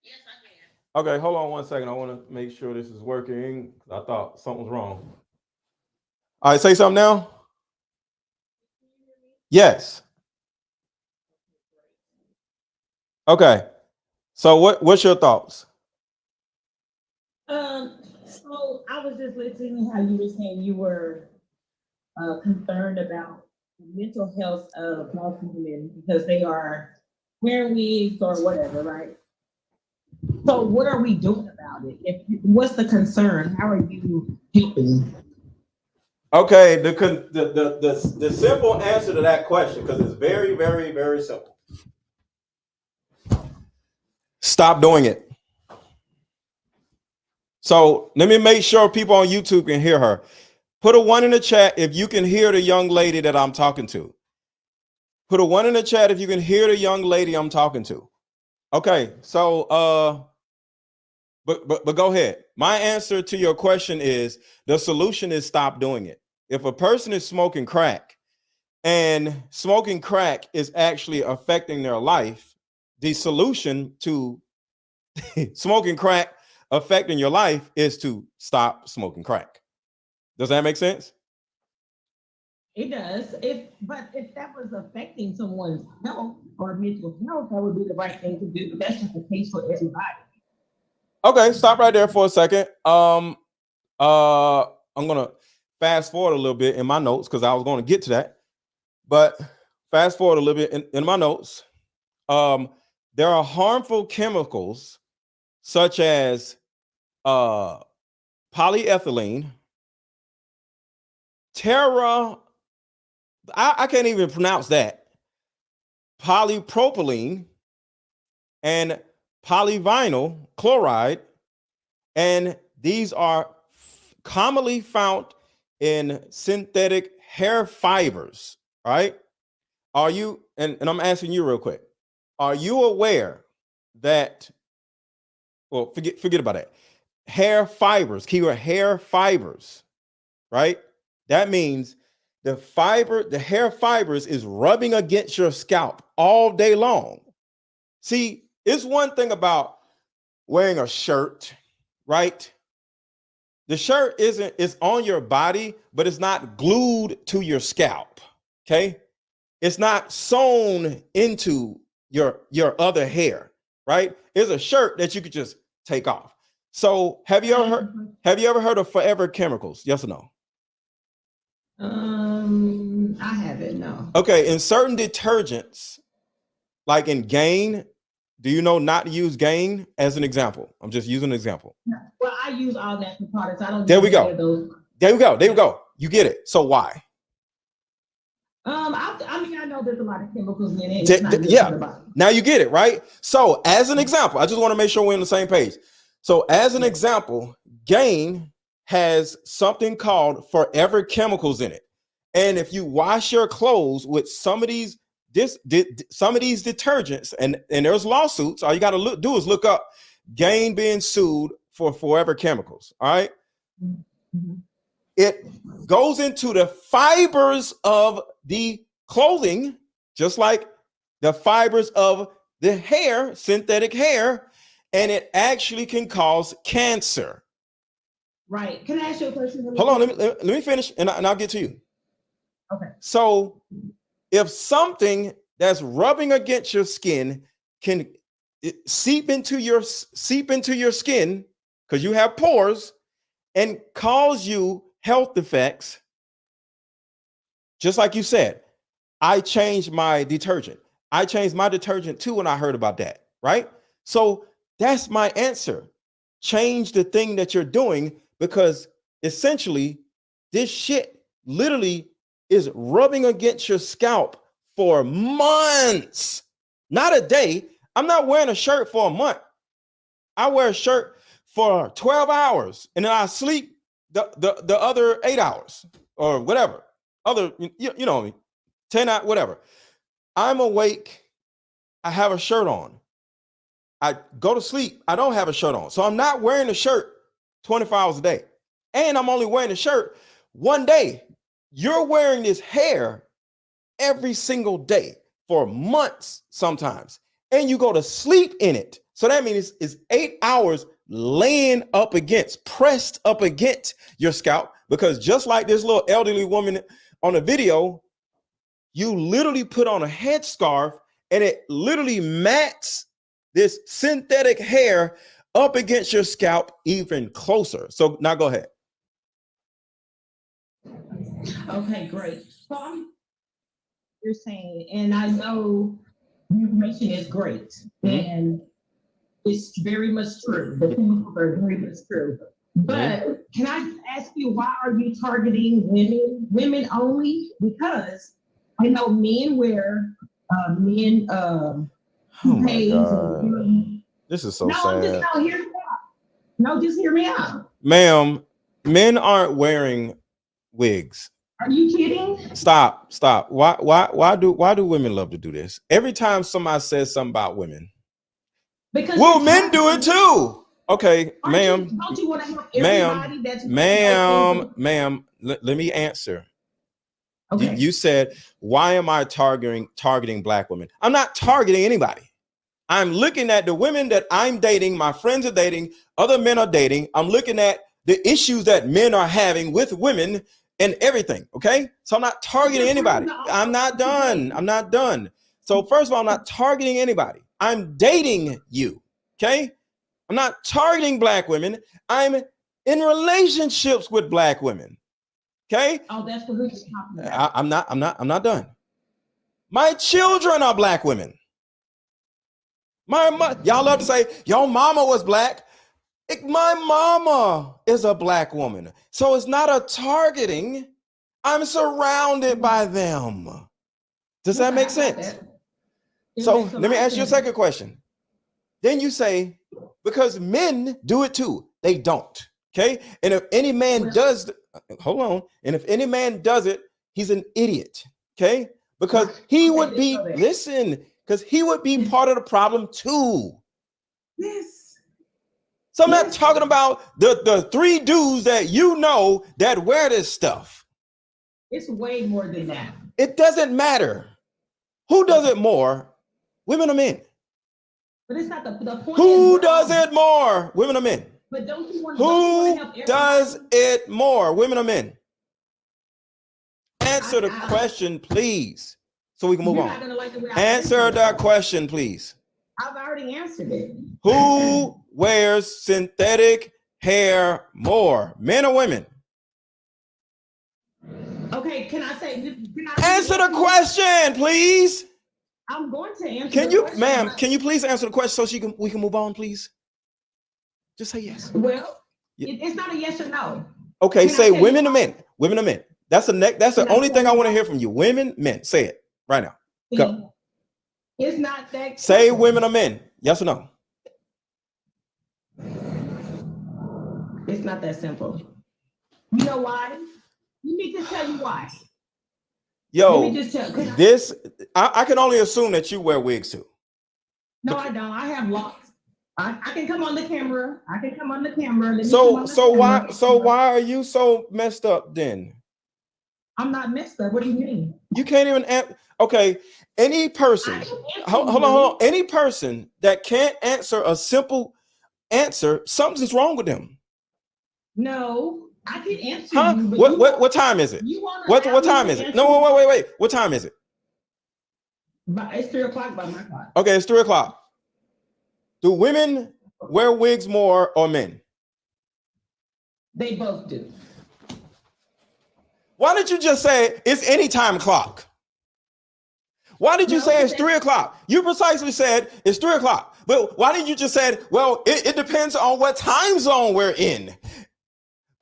Yes, I can. Okay, hold on 1 second. I want to make sure this is working. I thought something was wrong. All right, say something now. Yes. Okay. So what's your thoughts? So I was just listening how you were saying you were concerned about the mental health of most women because they are wearing wigs or whatever, right? So what are we doing about it? What's the concern? How are you helping? Okay, the simple answer to that question, because it's very, very, very simple. Stop doing it. So let me make sure people on YouTube can hear her. Put a 1 in the chat if you can hear the young lady that I'm talking to. Put a 1 in the chat if you can hear the young lady I'm talking to. Okay, so but go ahead. My answer to your question is the solution is stop doing it. If a person is smoking crack and smoking crack is actually affecting their life, the solution to smoking crack affecting your life is to stop smoking crack. Does that make sense? It does. But if that was affecting someone's health or mental health, that would be the right thing to do. But that's just the case for everybody. Okay, stop right there for a second. I'm gonna fast forward a little bit in my notes because I was going to get to that. But fast forward a little bit in my notes. There are harmful chemicals such as polyethylene, I can't even pronounce that, polypropylene, and polyvinyl chloride, and these are commonly found in synthetic hair fibers, right? Are you, and I'm asking you real quick, are you aware that, well, forget about that, hair fibers, keyword hair fibers, right? That means the hair fibers is rubbing against your scalp all day long. See, it's one thing about wearing a shirt, right? The shirt is on your body, but it's not glued to your scalp. Okay. It's not sewn into your other hair, right? It's a shirt that you could just take off. So have you ever heard of forever chemicals? Yes or no? I haven't, no. Okay, in certain detergents, like in Gain, do you know not to use Gain as an example? I'm just using an example. Well, I use all natural products. I don't. There we use any of go. those. There we go. There we go. You get it. So why? I mean, I know there's a lot of chemicals in it. It's not good for the Yeah. body. Now you get it, right? So as an example, I just want to make sure we're on the same page. So as an example, Gain has something called forever chemicals in it. And if you wash your clothes with some of these detergents, and there's lawsuits, all you got to do is look up Gain being sued for forever chemicals. All right. Mm-hmm. It goes into the fibers of the clothing, just like the fibers of the hair, synthetic hair, and it actually can cause cancer. Right. Can I ask you a question? Hold on, let me finish, and I'll get to you. Okay. So if something that's rubbing against your skin can seep into your skin, because you have pores, and cause you health effects, just like you said, I changed my detergent. I changed my detergent too when I heard about that, right? So that's my answer. Change the thing that you're doing, because essentially this shit literally is rubbing against your scalp for months, not a day. I'm not wearing a shirt for a month. I wear a shirt for 12 hours and then I sleep the other 8 hours or whatever. Other, you know me, 10 hours, whatever. I'm awake. I have a shirt on. I go to sleep. I don't have a shirt on. So I'm not wearing a shirt 24 hours a day. And I'm only wearing a shirt one day. You're wearing this hair every single day for months sometimes. And you go to sleep in it. So that means it's 8 hours laying up against, pressed up against your scalp. Because just like this little elderly woman on the video, you literally put on a headscarf and it literally mats this synthetic hair up against your scalp even closer. So now go ahead. Okay, great. So you're saying, and I know the information is great, and it's very much true. The chemicals are very much true. But can I just ask you, why are you targeting women only? Because I know men wear toupees. This is so No, I'm just sad. no. Hear me out. No, just hear me out. Ma'am, men aren't wearing wigs. Are you kidding? Stop. Why do women love to do this? Every time somebody says something about women, Because well, men do it too. Okay, ma'am. Don't you want to help everybody that's Ma'am, let me answer. Okay. You said, why am I targeting black women? I'm not targeting anybody. I'm looking at the women that I'm dating, my friends are dating, other men are dating. I'm looking at the issues that men are having with women and everything. Okay. So I'm not targeting anybody. I'm not done. So first of all, I'm not targeting anybody. I'm dating you. Okay. I'm not targeting black women. I'm in relationships with black women. Okay. Oh, that's what we're talking about. I'm not done. My children are black women. Y'all love to say your mama was black. My mama is a black woman. So it's not a targeting. I'm surrounded by them. Does that make sense? So let me ask you a second question. Then you say, because men do it too. They don't. Okay. And if any man does, hold on. And if any man does it, he's an idiot. Okay. Because he would be, listen, because he would be part of the problem too. Yes. So I'm not talking about the three dudes that you know that wear this stuff. It's way more than that. It doesn't matter. Who does it more? Women or men? But it's not the point. Who does it more? Women or men? But don't you want Who does it more? Women or men? Answer the question, please, so we can move on. Answer the question, please. I've already answered it. Who wears synthetic hair more, men or women? Okay, can I answer the question, please? I'm going to answer. Can you, ma'am? Can you please answer the question so we can move on, please? Just say yes. Well, it's not a yes or no. Okay, say women or men. Women or men. That's the only thing I want to hear from you. Women, men. Say it right now. Go. It's not that. Say women or men. Yes or no? It's not that simple. You know why? Let me just tell you why. Yo, I can only assume that you wear wigs too. No, I don't. I have locks. I can come on the camera. So why are you so messed up then? I'm not messed up. What do you mean? You can't even okay. Any person, hold on. Any person that can't answer a simple answer, something's wrong with them. No, I can answer you. What time is it? What time is it? No, wait. What time is it? It's 3:00 by my clock. Okay, it's 3:00. Do women wear wigs more or men? They both do. Why did you just say it's any time clock? Why did you say it's 3:00? You precisely said it's 3:00. But why didn't you just say, well, it depends on what time zone we're in?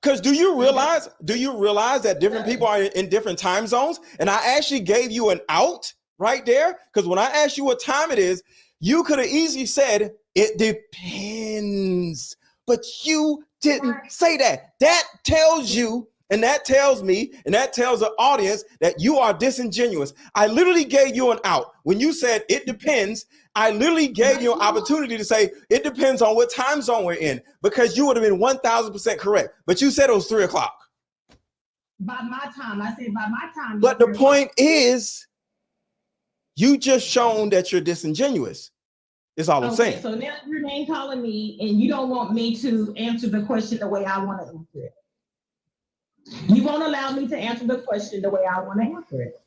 Because do you realize that different people are in different time zones? And I actually gave you an out right there. Because when I asked you what time it is, you could have easily said it depends. But you didn't say that. That tells you, and that tells me, and that tells the audience that you are disingenuous. I literally gave you an out. When you said it depends, I literally gave you an opportunity to say it depends on what time zone we're in, because you would have been 1000% correct. But you said it was 3:00. By my time, I said by my time. But the point is, you just shown that you're disingenuous. Is all I'm saying. So now your name calling me, and you don't want me to answer the question the way I want to answer it. You won't allow me to answer the question the way I want to answer it.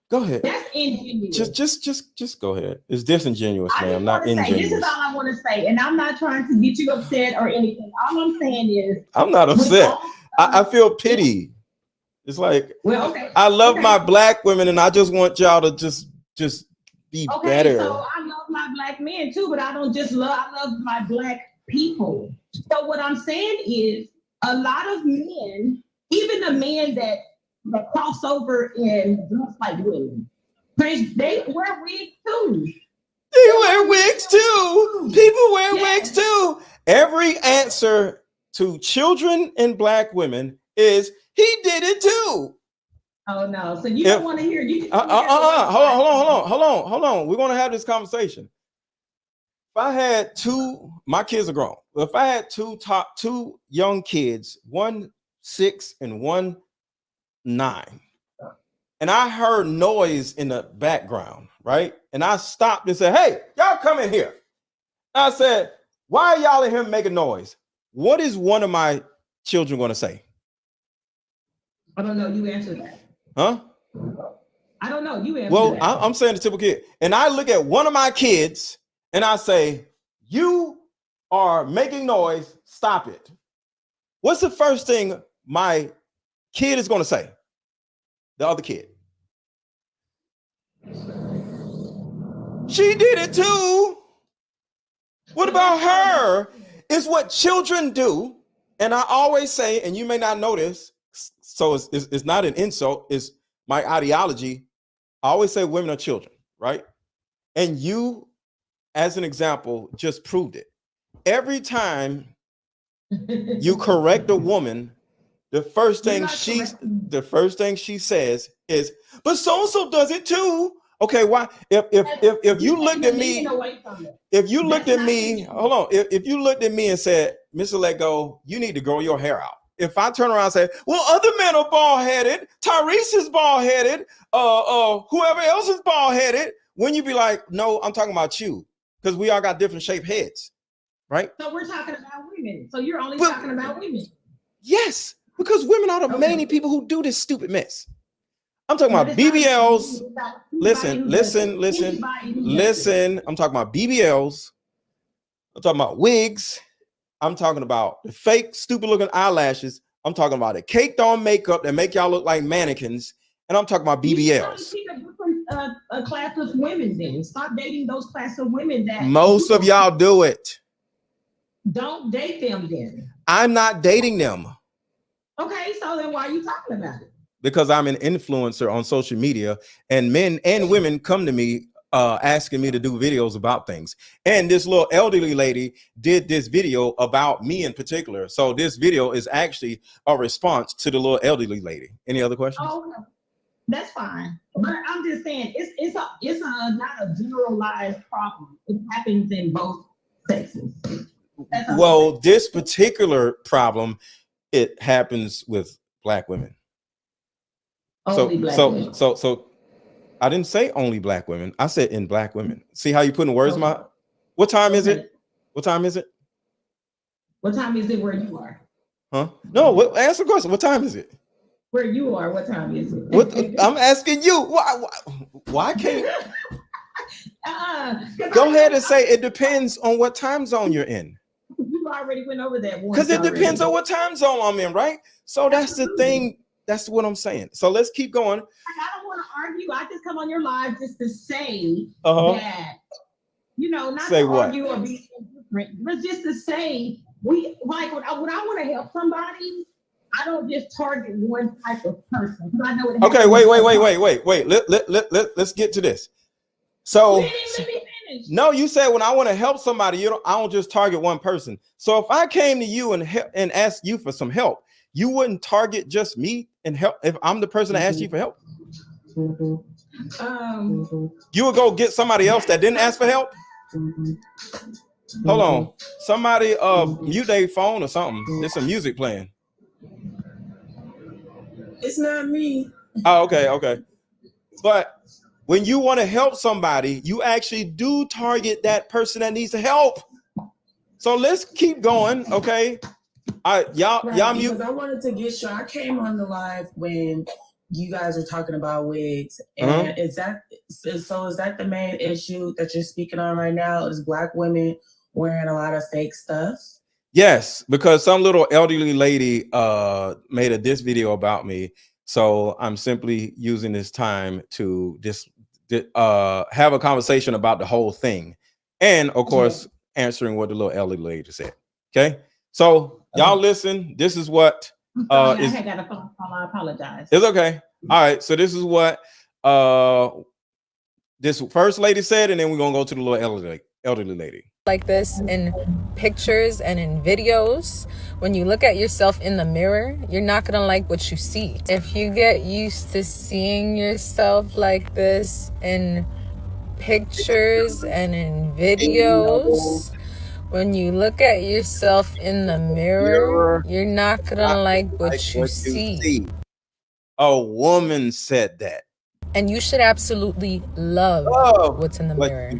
Go ahead. That's ingenuous. Just go ahead. It's disingenuous, ma'am, not ingenuous. This is all I want to say, and I'm not trying to get you upset or anything. All I'm saying is, I'm not upset. I feel pity. It's like, I love my black women, and I just want y'all to just be better. So I love my black men too, but I don't just love. I love my black people. So what I'm saying is, a lot of men, even the men that cross over and dress like women, they wear wigs too. They wear wigs too. People wear wigs too. Every answer to children and black women is he did it too. Oh no! So you don't want to hear you. Hold on. We're gonna have this conversation. If I had my kids are grown. If I had two young kids, 1 6 and 1 9, and I heard noise in the background, right? And I stopped and said, "Hey, y'all come in here." I said, "Why are y'all in here making noise?" What is one of my children going to say? I don't know. You answered that. Huh? I don't know. You answered that. Well, I'm saying the typical kid. And I look at one of my kids and I say, "You are making noise. Stop it." What's the first thing my kid is going to say? The other kid. She did it too. What about her? It's what children do. And I always say, and you may not know this, so it's not an insult, it's my ideology. I always say women are children, right? And you, as an example, just proved it. Every time you correct a woman, the first thing she says is, "But so-and-so does it too." Okay, why? If you looked at me, if you looked at me, hold on. If you looked at me and said, "Mr. Lego, you need to grow your hair out." If I turn around and say, "Well, other men are bald-headed, Tyrese is bald-headed, whoever else is bald-headed," when you be like, "No, I'm talking about you," because we all got different shaped heads, right? So we're talking about women. So you're only talking about women. Yes, because women are the main people who do this stupid mess. I'm talking about BBLs. Listen. I'm talking about BBLs. I'm talking about wigs. I'm talking about the fake, stupid looking eyelashes. I'm talking about the caked on makeup that make y'all look like mannequins. And I'm talking about BBLs. You should pick a class of women then. Stop dating those class of women that most of y'all do it. Don't date them then. I'm not dating them. Okay, so then why are you talking about it? Because I'm an influencer on social media, and men and women come to me asking me to do videos about things. And this little elderly lady did this video about me in particular. So this video is actually a response to the little elderly lady. Any other questions? Oh, that's fine. But I'm just saying it's not a generalized problem. It happens in both sexes. Well, this particular problem, it happens with black women. Only black women. So I didn't say only black women. I said in black women. See how you putting words in my. What time is it? What time is it? What time is it where you are? Huh? No, answer the question. What time is it? Where you are, what time is it? I'm asking you. Why can't go ahead and say it depends on what time zone you're in. You already went over that one. Because it depends on what time zone I'm in, right? So that's the thing. That's what I'm saying. So let's keep going. I don't want to argue. I just come on your live just to say that, not say to what? argue or be different, but just to say when I want to help somebody, I don't just target one type of person. I know it. Okay, wait. Let's get to this. So let me finish. No, you said when I want to help somebody, I don't just target one person. So if I came to you and asked you for some help, you wouldn't target just me and help if I'm the person that asked you for help. You would go get somebody else that didn't ask for help. Hold on, somebody mute their phone or something. There's some music playing. It's not me. Oh, okay. But when you want to help somebody, you actually do target that person that needs the help. So let's keep going, okay? Y'all mute. Because I wanted to get sure. I came on the live when you guys are talking about wigs, and is that the main issue that you're speaking on right now? Is black women wearing a lot of fake stuff? Yes, because some little elderly lady made a diss video about me. So I'm simply using this time to have a conversation about the whole thing, and of course answering what the little elderly lady said. Okay, so y'all listen. This is what I got a phone call. I apologize. It's okay. All right. So this is what this first lady said, and then we're gonna go to the little elderly lady. Like this in pictures and in videos. When you look at yourself in the mirror, you're not gonna like what you see. If you get used to seeing yourself like this in pictures and in videos, when you look at yourself in the mirror, you're not gonna like what you see. A woman said that. And you should absolutely love what's in the mirror.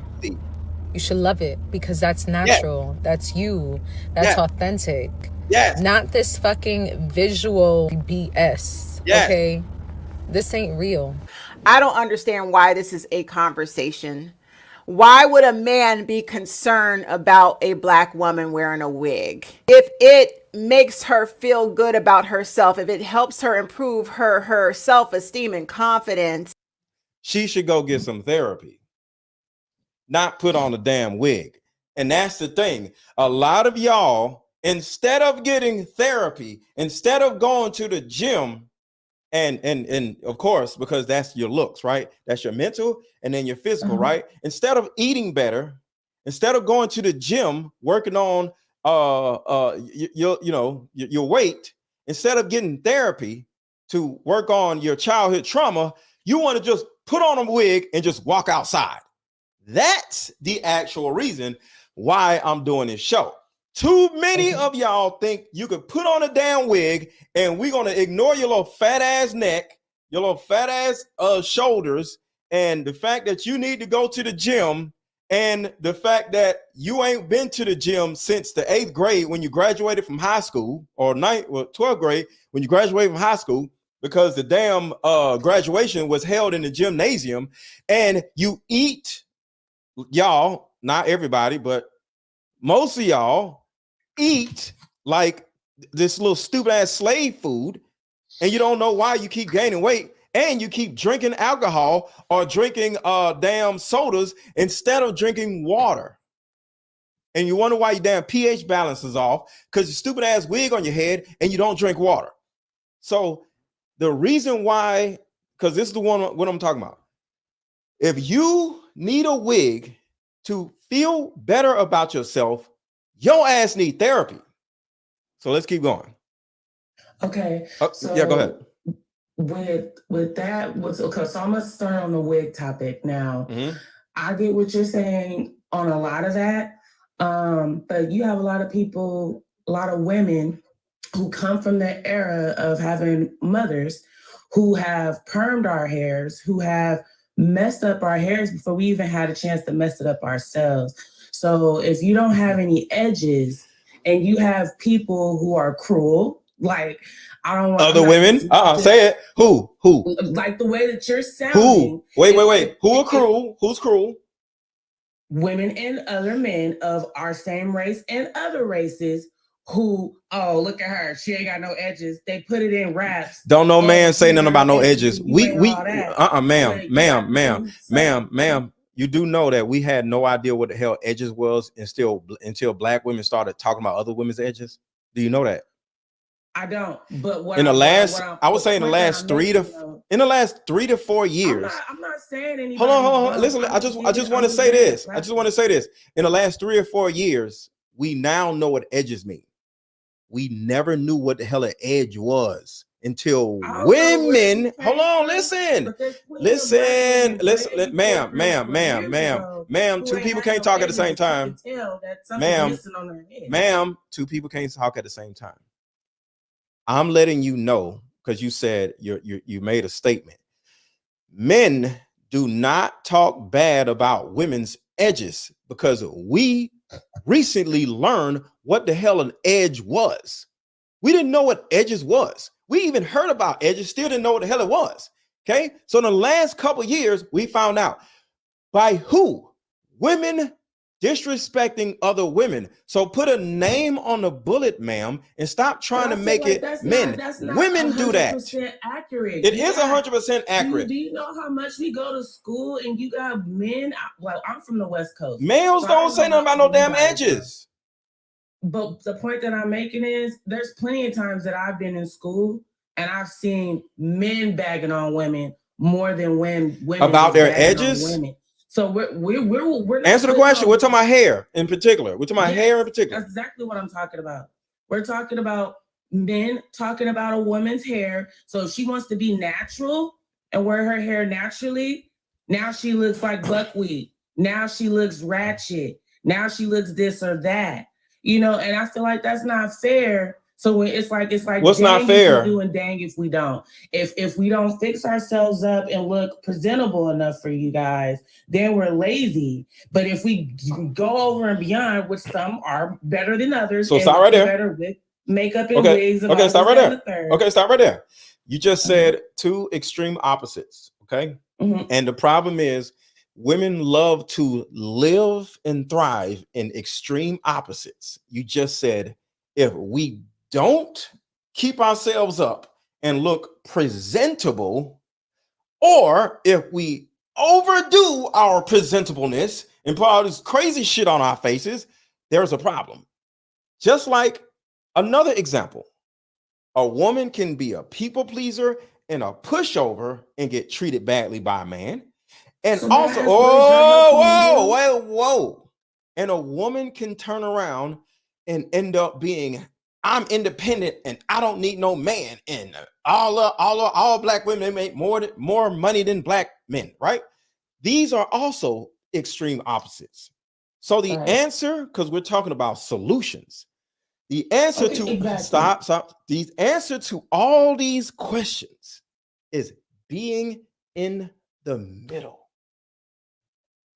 You should love it because that's natural. Yeah. That's you. That's authentic. Yes. Not this fucking visual BS. Yes. Okay? This ain't real. I don't understand why this is a conversation. Why would a man be concerned about a black woman wearing a wig? If it makes her feel good about herself, if it helps her improve her self-esteem and confidence, she should go get some therapy, not put on a damn wig. And that's the thing. A lot of y'all, instead of getting therapy, instead of going to the gym, and of course, because that's your looks, right? That's your mental and then your physical, right? Instead of eating better, instead of going to the gym, working on your weight, instead of getting therapy to work on your childhood trauma, you want to just put on a wig and just walk outside. That's the actual reason why I'm doing this show. Too many of y'all think you could put on a damn wig and we're going to ignore your little fat ass neck, your little fat ass shoulders, and the fact that you need to go to the gym, and the fact that you ain't been to the gym since the 8th grade when you graduated from high school, or 12th grade when you graduated from high school, because the damn graduation was held in the gymnasium, and you eat, y'all, not everybody, but most of y'all eat like this little stupid ass slave food, and you don't know why you keep gaining weight, and you keep drinking alcohol or drinking damn sodas instead of drinking water. And you wonder why your damn pH balance is off, because your stupid ass wig on your head and you don't drink water. So the reason why, because this is the one what I'm talking about. If you need a wig to feel better about yourself, your ass need therapy. So let's keep going. Okay. So, yeah, go ahead. With that, okay, so I'm gonna start on the wig topic now. I get what you're saying on a lot of that, but you have a lot of people, a lot of women who come from the era of having mothers who have permed our hairs, who have messed up our hairs before we even had a chance to mess it up ourselves. So if you don't have any edges and you have people who are cruel, like I don't want other women, say it. Who? Like the way that you're sounding. Who? Wait. Who are cruel? Who's cruel? Women and other men of our same race and other races who, oh, look at her, she ain't got no edges. They put it in wraps. Don't no man say nothing about no edges. Ma'am. You do know that we had no idea what the hell edges was until black women started talking about other women's edges. Do you know that? I don't. But what in the last 3 to 4 years. I'm not saying anything. Hold on. Listen, I just want to say this. In the last 3 or 4 years, we now know what edges mean. We never knew what the hell an edge was until women. Hold on, listen, ma'am. Two people can't talk at the same time. Ma'am, two people can't talk at the same time. I'm letting you know, because you said you made a statement. Men do not talk bad about women's edges, because we recently learned what the hell an edge was. We didn't know what edges was. We even heard about edges, still didn't know what the hell it was. Okay, so in the last couple of years, we found out by who? Women disrespecting other women. So put a name on the bullet, ma'am, and stop trying to make it men. Women do that. Accurate. It is 100% accurate. Do you know how much we go to school and you got men? Well, I'm from the West Coast. Males don't say nothing about no damn edges. But the point that I'm making is there's plenty of times that I've been in school and I've seen men bagging on women more than when women about their edges. So we're not answer the question. We're talking about hair in particular. We're talking about hair in particular. That's exactly what I'm talking about. We're talking about men talking about a woman's hair. So if she wants to be natural and wear her hair naturally, now she looks like buckwheat. Now she looks ratchet. Now she looks this or that. You know, and I feel like that's not fair. So it's like what's not fair? If we do and dang if we don't. If we don't fix ourselves up and look presentable enough for you guys, then we're lazy. But if we go over and beyond, which some are better than others, so stop right there. Better with makeup and wigs. And okay, stop right there. Okay, stop right there. You just said two extreme opposites. Okay, and the problem is women love to live and thrive in extreme opposites. You just said if we don't keep ourselves up and look presentable, or if we overdo our presentableness and put all this crazy shit on our faces, there's a problem. Just like another example, a woman can be a people pleaser and a pushover and get treated badly by a man. And so also, whoa. And a woman can turn around and end up being, I'm independent and I don't need no man. And all black women make more money than black men, right? These are also extreme opposites. So the answer, because we're talking about solutions, the answer the answer to all these questions is being in the middle.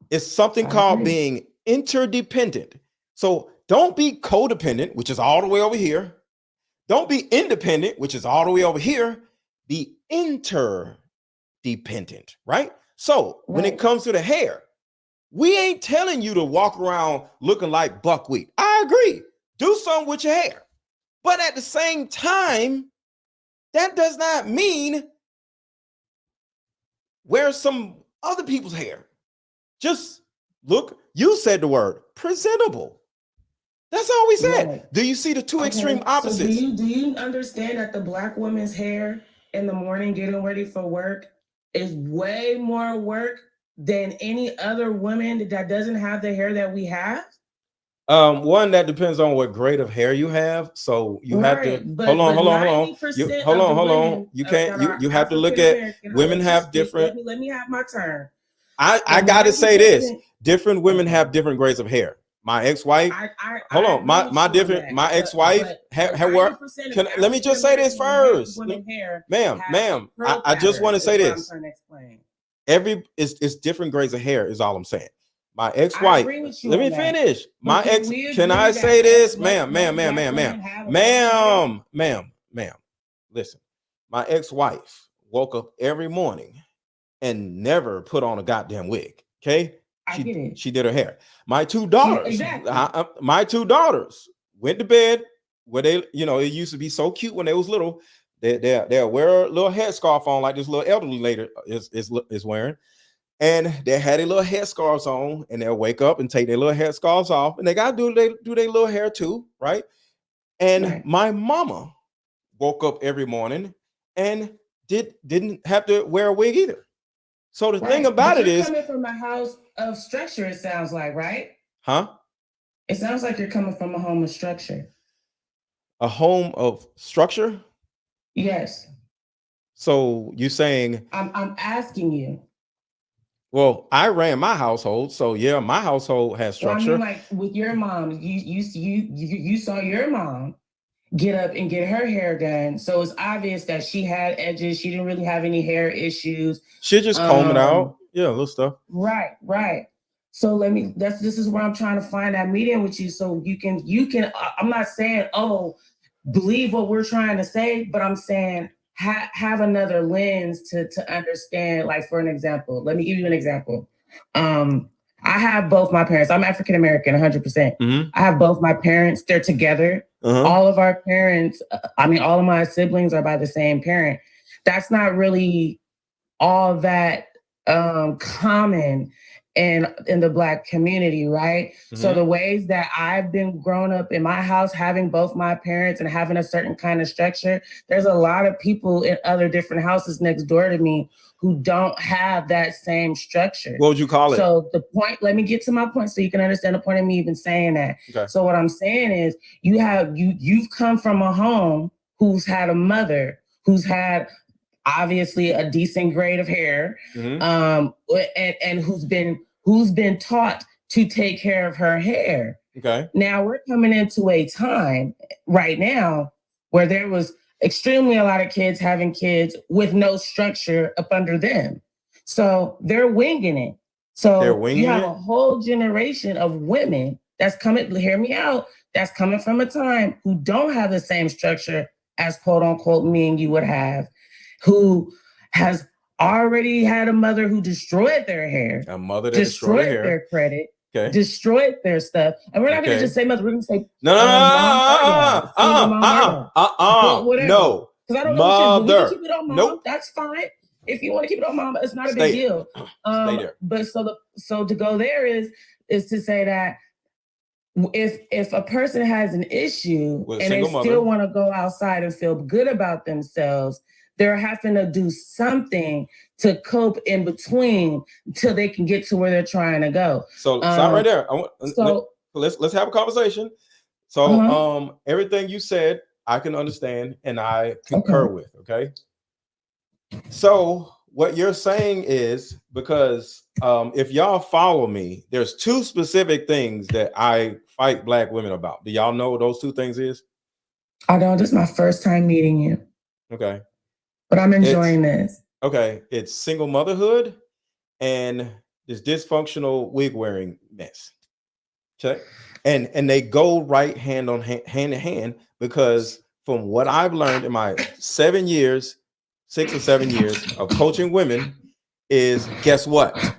It's something called being interdependent. So don't be codependent, which is all the way over here. Don't be independent, which is all the way over here. Be interdependent, right? So when it comes to the hair, we ain't telling you to walk around looking like buckwheat. I agree. Do something with your hair. But at the same time, that does not mean wear some other people's hair. Just look, you said the word presentable. That's all we said. Right. Do you see the two extreme opposites? So do you understand that the black woman's hair in the morning getting ready for work is way more work than any other woman that doesn't have the hair that we have? One, that depends on what grade of hair you have. So you have to hold on. You can't. You have to look at women have different. Let me have my turn. I got to say this: different women have different grades of hair. My ex-wife. Hold on. My ex-wife had work. Let me just say this first, ma'am. I just want to say this. It's different grades of hair is all I'm saying. My ex-wife, let me finish. My ex, can I say this? Ma'am. Listen, my ex-wife woke up every morning and never put on a goddamn wig. Okay. She did her hair. My two daughters, went to bed where they, it used to be so cute when they was little. They'll wear a little headscarf on like this little elderly lady is wearing. And they had their little headscarves on, and they'll wake up and take their little headscarves off, and they gotta do their little hair too, right? And my mama woke up every morning and didn't have to wear a wig either. So the thing about it is, coming from a house of structure, it sounds like, right? Huh? It sounds like you're coming from a home of structure. A home of structure? Yes. So you're saying? I'm asking you. Well, I ran my household, so yeah, my household has structure. Well, I mean, like with your mom, you saw your mom get up and get her hair done, so it's obvious that she had edges. She didn't really have any hair issues. She just comb it out, yeah, little stuff. Right. So this is where I'm trying to find that medium with you, so you can. I'm not saying believe what we're trying to say, but I'm saying. Have another lens to understand. Like, for an example, let me give you an example. I have both my parents. I'm African American, 100%. I have both my parents. They're together. All of our parents. All of my siblings are by the same parent. That's not really all that common in the Black community, right? So the ways that I've been grown up in my house, having both my parents and having a certain kind of structure, there's a lot of people in other different houses next door to me who don't have that same structure. What would you call it? So the point, let me get to my point so you can understand the point of me even saying that. Okay. So what I'm saying is you've come from a home who's had a mother who's had obviously a decent grade of hair, and who's been taught to take care of her hair. Okay. Now we're coming into a time right now where there was extremely a lot of kids having kids with no structure up under them. So they're winging it. So you have a whole generation of women that's coming, hear me out, that's coming from a time who don't have the same structure as quote unquote me and you would have, who has already had a mother who destroyed their hair, a mother that destroyed their credit, destroyed their stuff. And we're not going to just say mother, we're going to say no. Because I don't know. Mother. Keep it on mom. Nope. That's fine. If you want to keep it on mom, it's not a big deal. Stay there. But so to go there is to say that if a person has an issue and they still want to go outside and feel good about themselves, they're having to do something to cope in between till they can get to where they're trying to go. So stop right there. Let's have a conversation. So everything you said, I can understand and I concur with. Okay. So what you're saying is, because if y'all follow me, there's two specific things that I fight Black women about. Do y'all know what those two things is? I don't. This is my first time meeting you. Okay. But I'm enjoying this. Okay. It's single motherhood and this dysfunctional wig wearing mess. Check. And they go right hand in hand, because from what I've learned in my 6 or 7 years of coaching women is, guess what?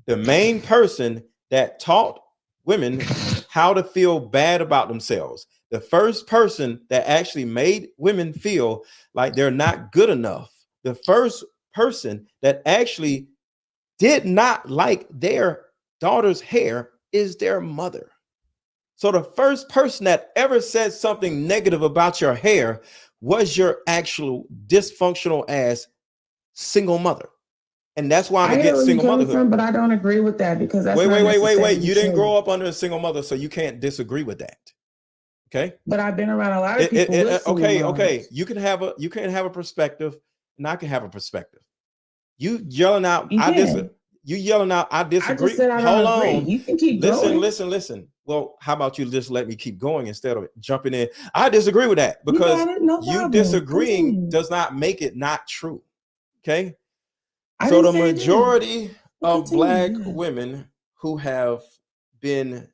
The main person that taught women how to feel bad about themselves, the first person that actually made women feel like they're not good enough, the first person that actually did not like their daughter's hair is their mother. So the first person that ever said something negative about your hair was your actual dysfunctional ass single mother. And that's why I'm against single motherhood. But I don't agree with that, because that's wait. You didn't grow up under a single mother, so you can't disagree with that. Okay. But I've been around a lot of people. Okay. You can have a perspective, and I can have a perspective. You yelling out, I disagree. I said I don't agree. You can keep going. Listen. Well, how about you just let me keep going instead of jumping in? I disagree with that, because you disagreeing does not make it not true. Okay. So the majority of Black women who have been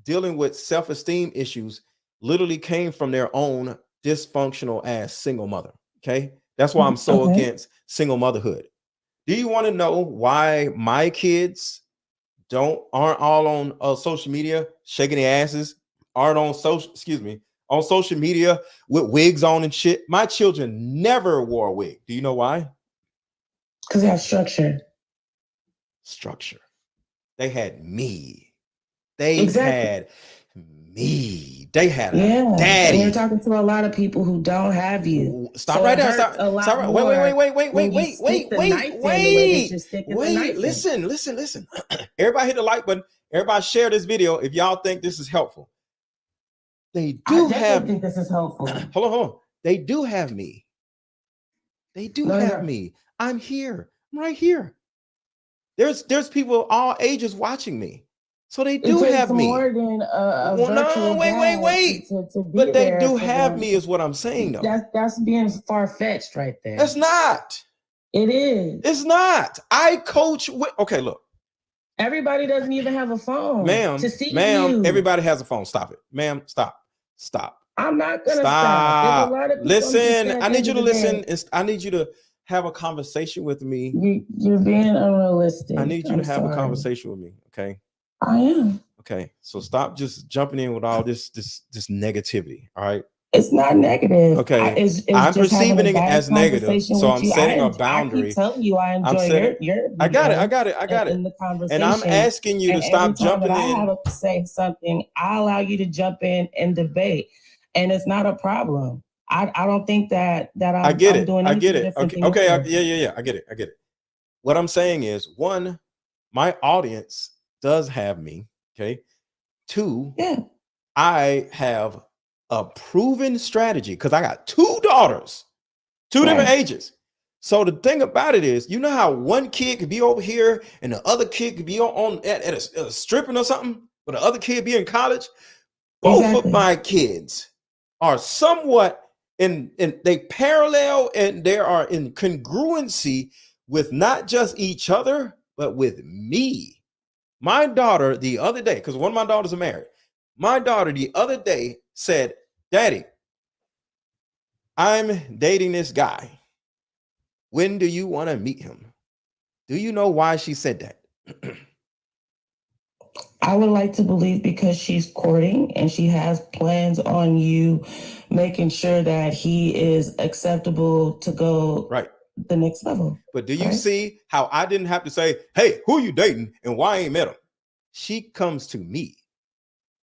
dealing with self-esteem issues literally came from their own dysfunctional ass single mother. Okay. That's why I'm so against single motherhood. Do you want to know why my kids aren't all on social media shaking their asses, aren't on social media with wigs on and shit? My children never wore a wig. Do you know why? Because they have structure. They had me. They had me. They had a daddy. And you're talking to a lot of people who don't have you. Stop right there. Stop. Wait. Listen. Everybody hit the like button. Everybody share this video if y'all think this is helpful. I think this is helpful. Hold on. They do have me. Me. I'm here. I'm right here. There's people all ages watching me. So they do have me. More than wait. But they do have me, is what I'm saying, though. That's being far-fetched right there. That's not. It is. It's not. I coach with. Okay, look. Everybody doesn't even have a phone. Ma'am, everybody has a phone. Stop it. Ma'am, stop. I'm not gonna stop. Listen, I need you to listen. I need you to have a conversation with me. You're being unrealistic. I need you to have a conversation with me, okay? I am. Okay, so stop just jumping in with all this negativity. All right. It's not negative. Okay. It's I'm just having perceiving a it bad as negative. conversation So with I'm you. setting a I boundary. keep telling you I I'm enjoy setting, your I got it. I BS got it. I got in it. the And I'm conversation. asking you to And every stop time that jumping I in. have to say something, I allow you to jump in and debate. And it's not a problem. I don't think that I get I'm it. doing I anything get it. different Okay. than Okay. you. Yeah. I get it. I get it. What I'm saying is, one, my audience does have me. Okay. Two, Yeah. I have a proven strategy because I got two daughters, two different Right. ages. So the thing about it is, you know how one kid could be over here and the other kid could be at a stripping or something, but the other kid be in college. Both Exactly. of my kids are somewhat in they parallel and they are in congruency with not just each other, but with me. My daughter the other day, because one of my daughters are married, my daughter the other day said, Daddy, I'm dating this guy. When do you want to meet him? Do you know why she said that? I would like to believe because she's courting and she has plans on you making sure that he is acceptable to go Right. the next level. But do you Right. see how I didn't have to say, hey, who you dating and why I ain't met him? She comes to me.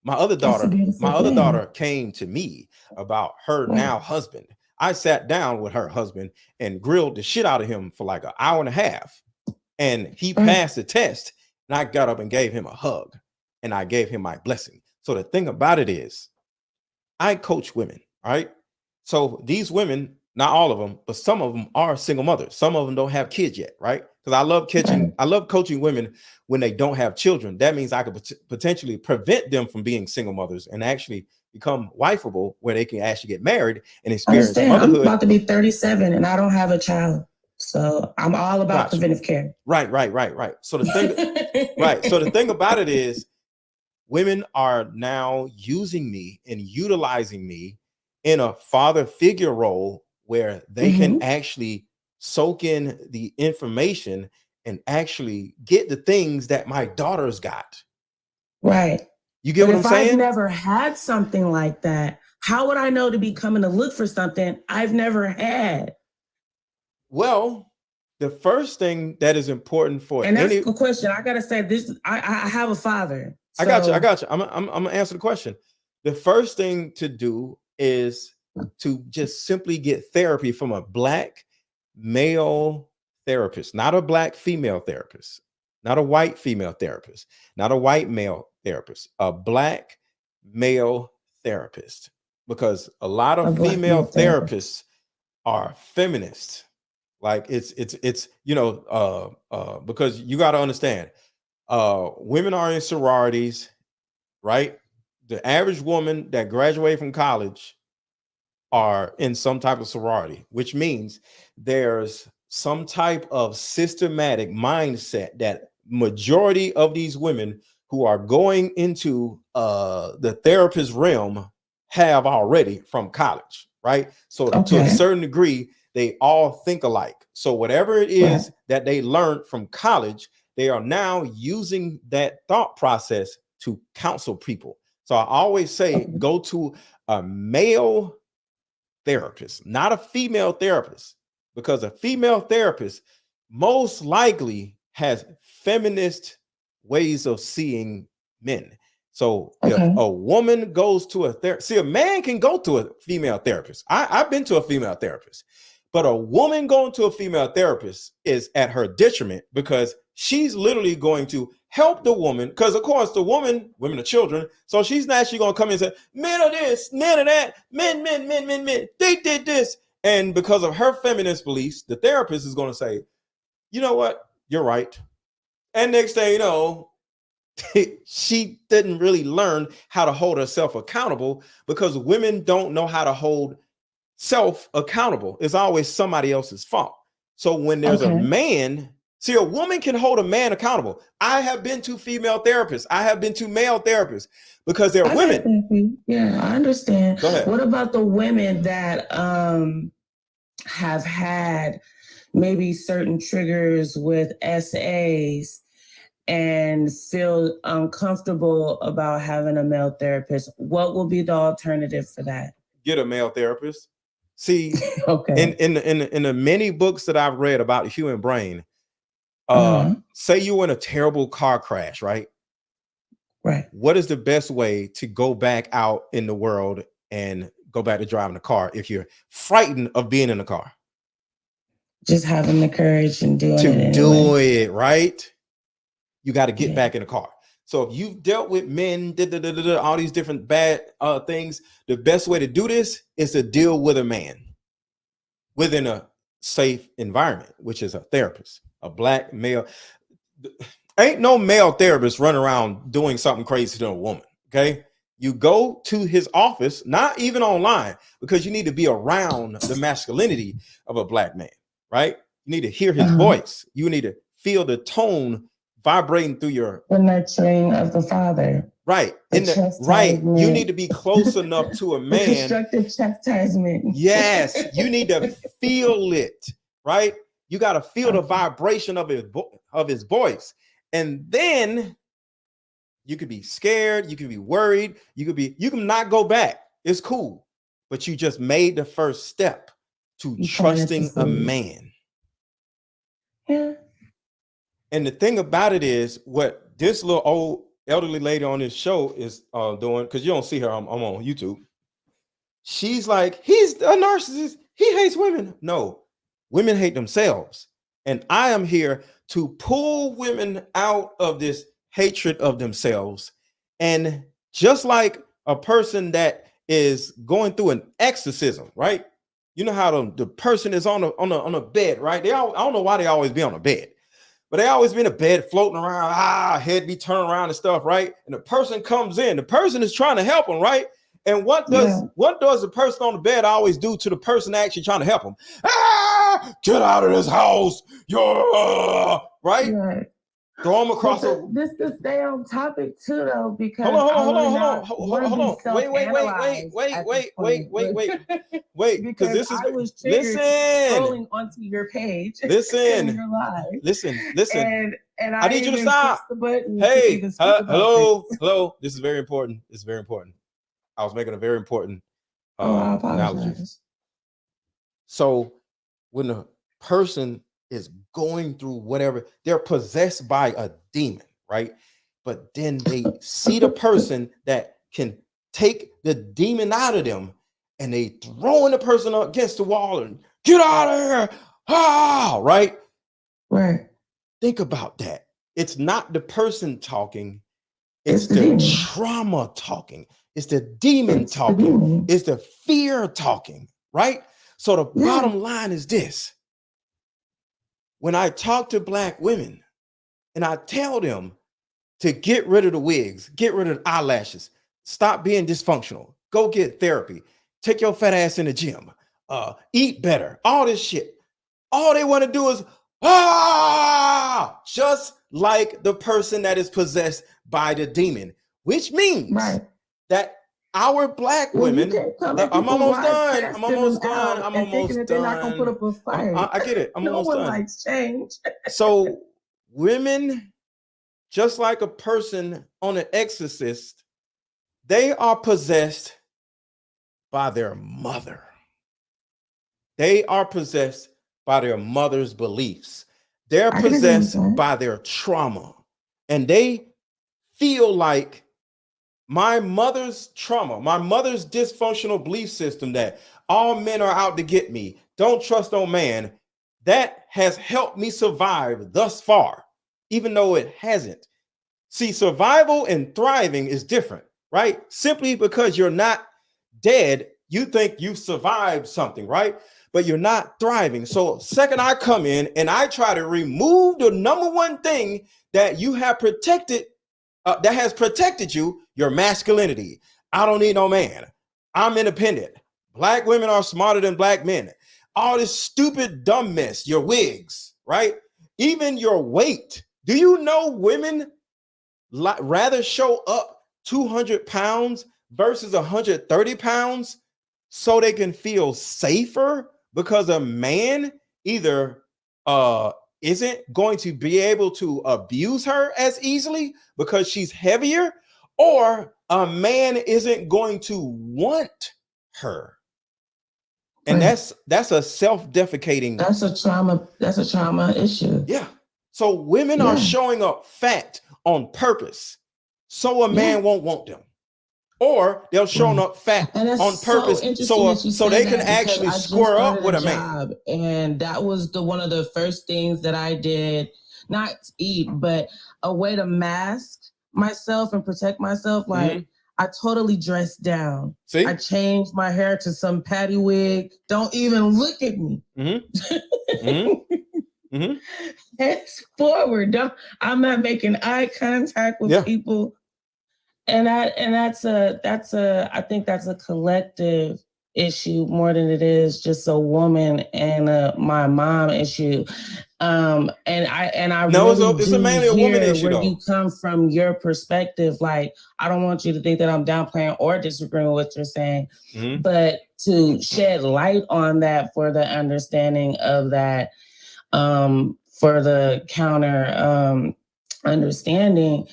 My other That's a beautiful daughter thing. came to me about her Right. now husband. I sat down with her husband and grilled the shit out of him for like an hour and a half. And he Right. passed the test. And I got up and gave him a hug. And I gave him my blessing. So the thing about it is, I coach women, right? So these women, not all of them, but some of them are single mothers. Some of them don't have kids yet, right? Because I love coaching women when they don't have children. That means I could potentially prevent them from being single mothers and actually become wifeable, where they can actually get married and experience Understand. I'm motherhood. about to be 37 and I don't have a child. So I'm all about Gotcha. preventive care. Right. So the thing, right. So the thing about it is, women are now using me and utilizing me in a father figure role where they can actually soak in the information and actually get the things that my daughters got. Right. You get But what I'm if I've saying? never had something like that, how would I know to be coming to look for something I've never had? Well, the first thing that is important for And that's any a question. I gotta say this. I have a father. I got you. I'm gonna answer the question. The first thing to do is to just simply get therapy from a black male therapist, not a black female therapist, not a white female therapist, not a white male therapist, a black male therapist. Because a lot A of black female male therapist. therapists are feminists. Like it's because you got to understand, women are in sororities, right? The average woman that graduated from college are in some type of sorority, which means there's some type of systematic mindset that majority of these women who are going into the therapist realm have already from college, right? So to a certain degree, they all think alike. So whatever it is that they learned from college, they are now using that thought process to counsel people. So I always say, go to a male therapist, not a female therapist, because a female therapist most likely has feminist ways of seeing men. So if a woman goes to a therapist, see, a man can go to a female therapist. I've been to a female therapist, but a woman going to a female therapist is at her detriment because she's literally going to help the woman. Because of course, the women are children. So she's not actually going to come in and say, men are this, men are that, men. They did this. And because of her feminist beliefs, the therapist is going to say, you know what? You're right. And next thing you know, she didn't really learn how to hold herself accountable because women don't know how to hold self accountable. It's always somebody else's fault. So when there's a man, see, a woman can hold a man accountable. I have been to female therapists. I have been to male therapists because they're women. Yeah, I understand. Go ahead. What about the women that have had maybe certain triggers with SAs and feel uncomfortable about having a male therapist? What will be the alternative for that? get a male therapist. See, Okay. in the many books that I've read about the human brain, say you were in a terrible car crash, right? Right. What is the best way to go back out in the world and go back to driving a car if you're frightened of being in a car? Just having the courage and doing it anyway. Do it, right? You got to get back in the car. So if you've dealt with men, all these different bad things, the best way to do this is to deal with a man within a safe environment, which is a therapist, a black male. Ain't no male therapist running around doing something crazy to a woman, okay? You go to his office, not even online, because you need to be around the masculinity of a black man, right? You need to hear his voice. You need to feel the tone vibrating through your... The nurturing of the father. Right. You need to be close enough to a man. The constructive chastisement. Yes. You need to feel it, right? You got to feel the vibration of his voice. And then you could be scared. You could be worried. You can not go back. It's cool. But you just made the first step to trusting a man. Yeah. And the thing about it is, what this little old elderly lady on this show is doing, because you don't see her, I'm on YouTube. She's like, he's a narcissist. He hates women. No, women hate themselves. And I am here to pull women out of this hatred of themselves. And just like a person that is going through an exorcism, right? You know how the person is on a bed, right? I don't know why they always be on a bed. But they always be in a bed floating around, head be turning around and stuff, right? And the person comes in, the person is trying to help them, right? And what does the person on the bed always do to the person actually trying to help them? Get out of this house, right? Yeah. Throw them across the... This to stay on topic too, though, because hold on. Wait, because this is... I was scrolling onto your page. Listen. You're live. Listen. And I need you to stop. Hey, hello. This is very important. I was making a very important analogy. So when a person is going through whatever, they're possessed by a demon, right? But then they see the person that can take the demon out of them, and they throwing the person up against the wall and get out of here. Right? Right. Think about that. It's not the person talking, it's the trauma talking. It's the demon talking. It's the fear talking, right? So the bottom line is this. When I talk to black women and I tell them to get rid of the wigs, get rid of the eyelashes, stop being dysfunctional, go get therapy, take your fat ass in the gym, eat better, all this shit. All they want to do is, just like the person that is possessed by the demon, which means that our black women, I'm almost done. They're not gonna put up a fight. I get it. I'm almost done. Likes change. So women, just like a person on an exorcist, they are possessed by their mother. They are possessed by their mother's beliefs. They're possessed by their trauma. And they feel like my mother's trauma, my mother's dysfunctional belief system that all men are out to get me, don't trust no man, that has helped me survive thus far, even though it hasn't. See, survival and thriving is different, right? Simply because you're not dead, you think you survived something, right? But you're not thriving. So second I come in and I try to remove the number one thing that you have protected, that has protected you, your masculinity. I don't need no man. I'm independent. Black women are smarter than black men. All this stupid dumb mess, your wigs, right? Even your weight. Do you know women rather show up 200 pounds versus 130 pounds so they can feel safer, because a man either isn't going to be able to abuse her as easily because she's heavier, or a man isn't going to want her. And that's a self-defecating. That's a trauma issue. Yeah. So women are showing up fat on purpose so a man won't want them. Or they're showing up fat on purpose so they can actually square up with a man. And that was one of the first things that I did, not eat, but a way to mask myself and protect myself. Like, I totally dressed down. See? I changed my hair to some patty wig. Don't even look at me. Heads forward. I'm not making eye contact with people. And that's I think that's a collective issue more than it is just a woman and my mom issue. And I really it's mainly a woman issue, where though. you come from, your perspective. Like, I don't want you to think that I'm downplaying or disagreeing with what you're saying, but to shed light on that for the understanding of that, for the counter understanding,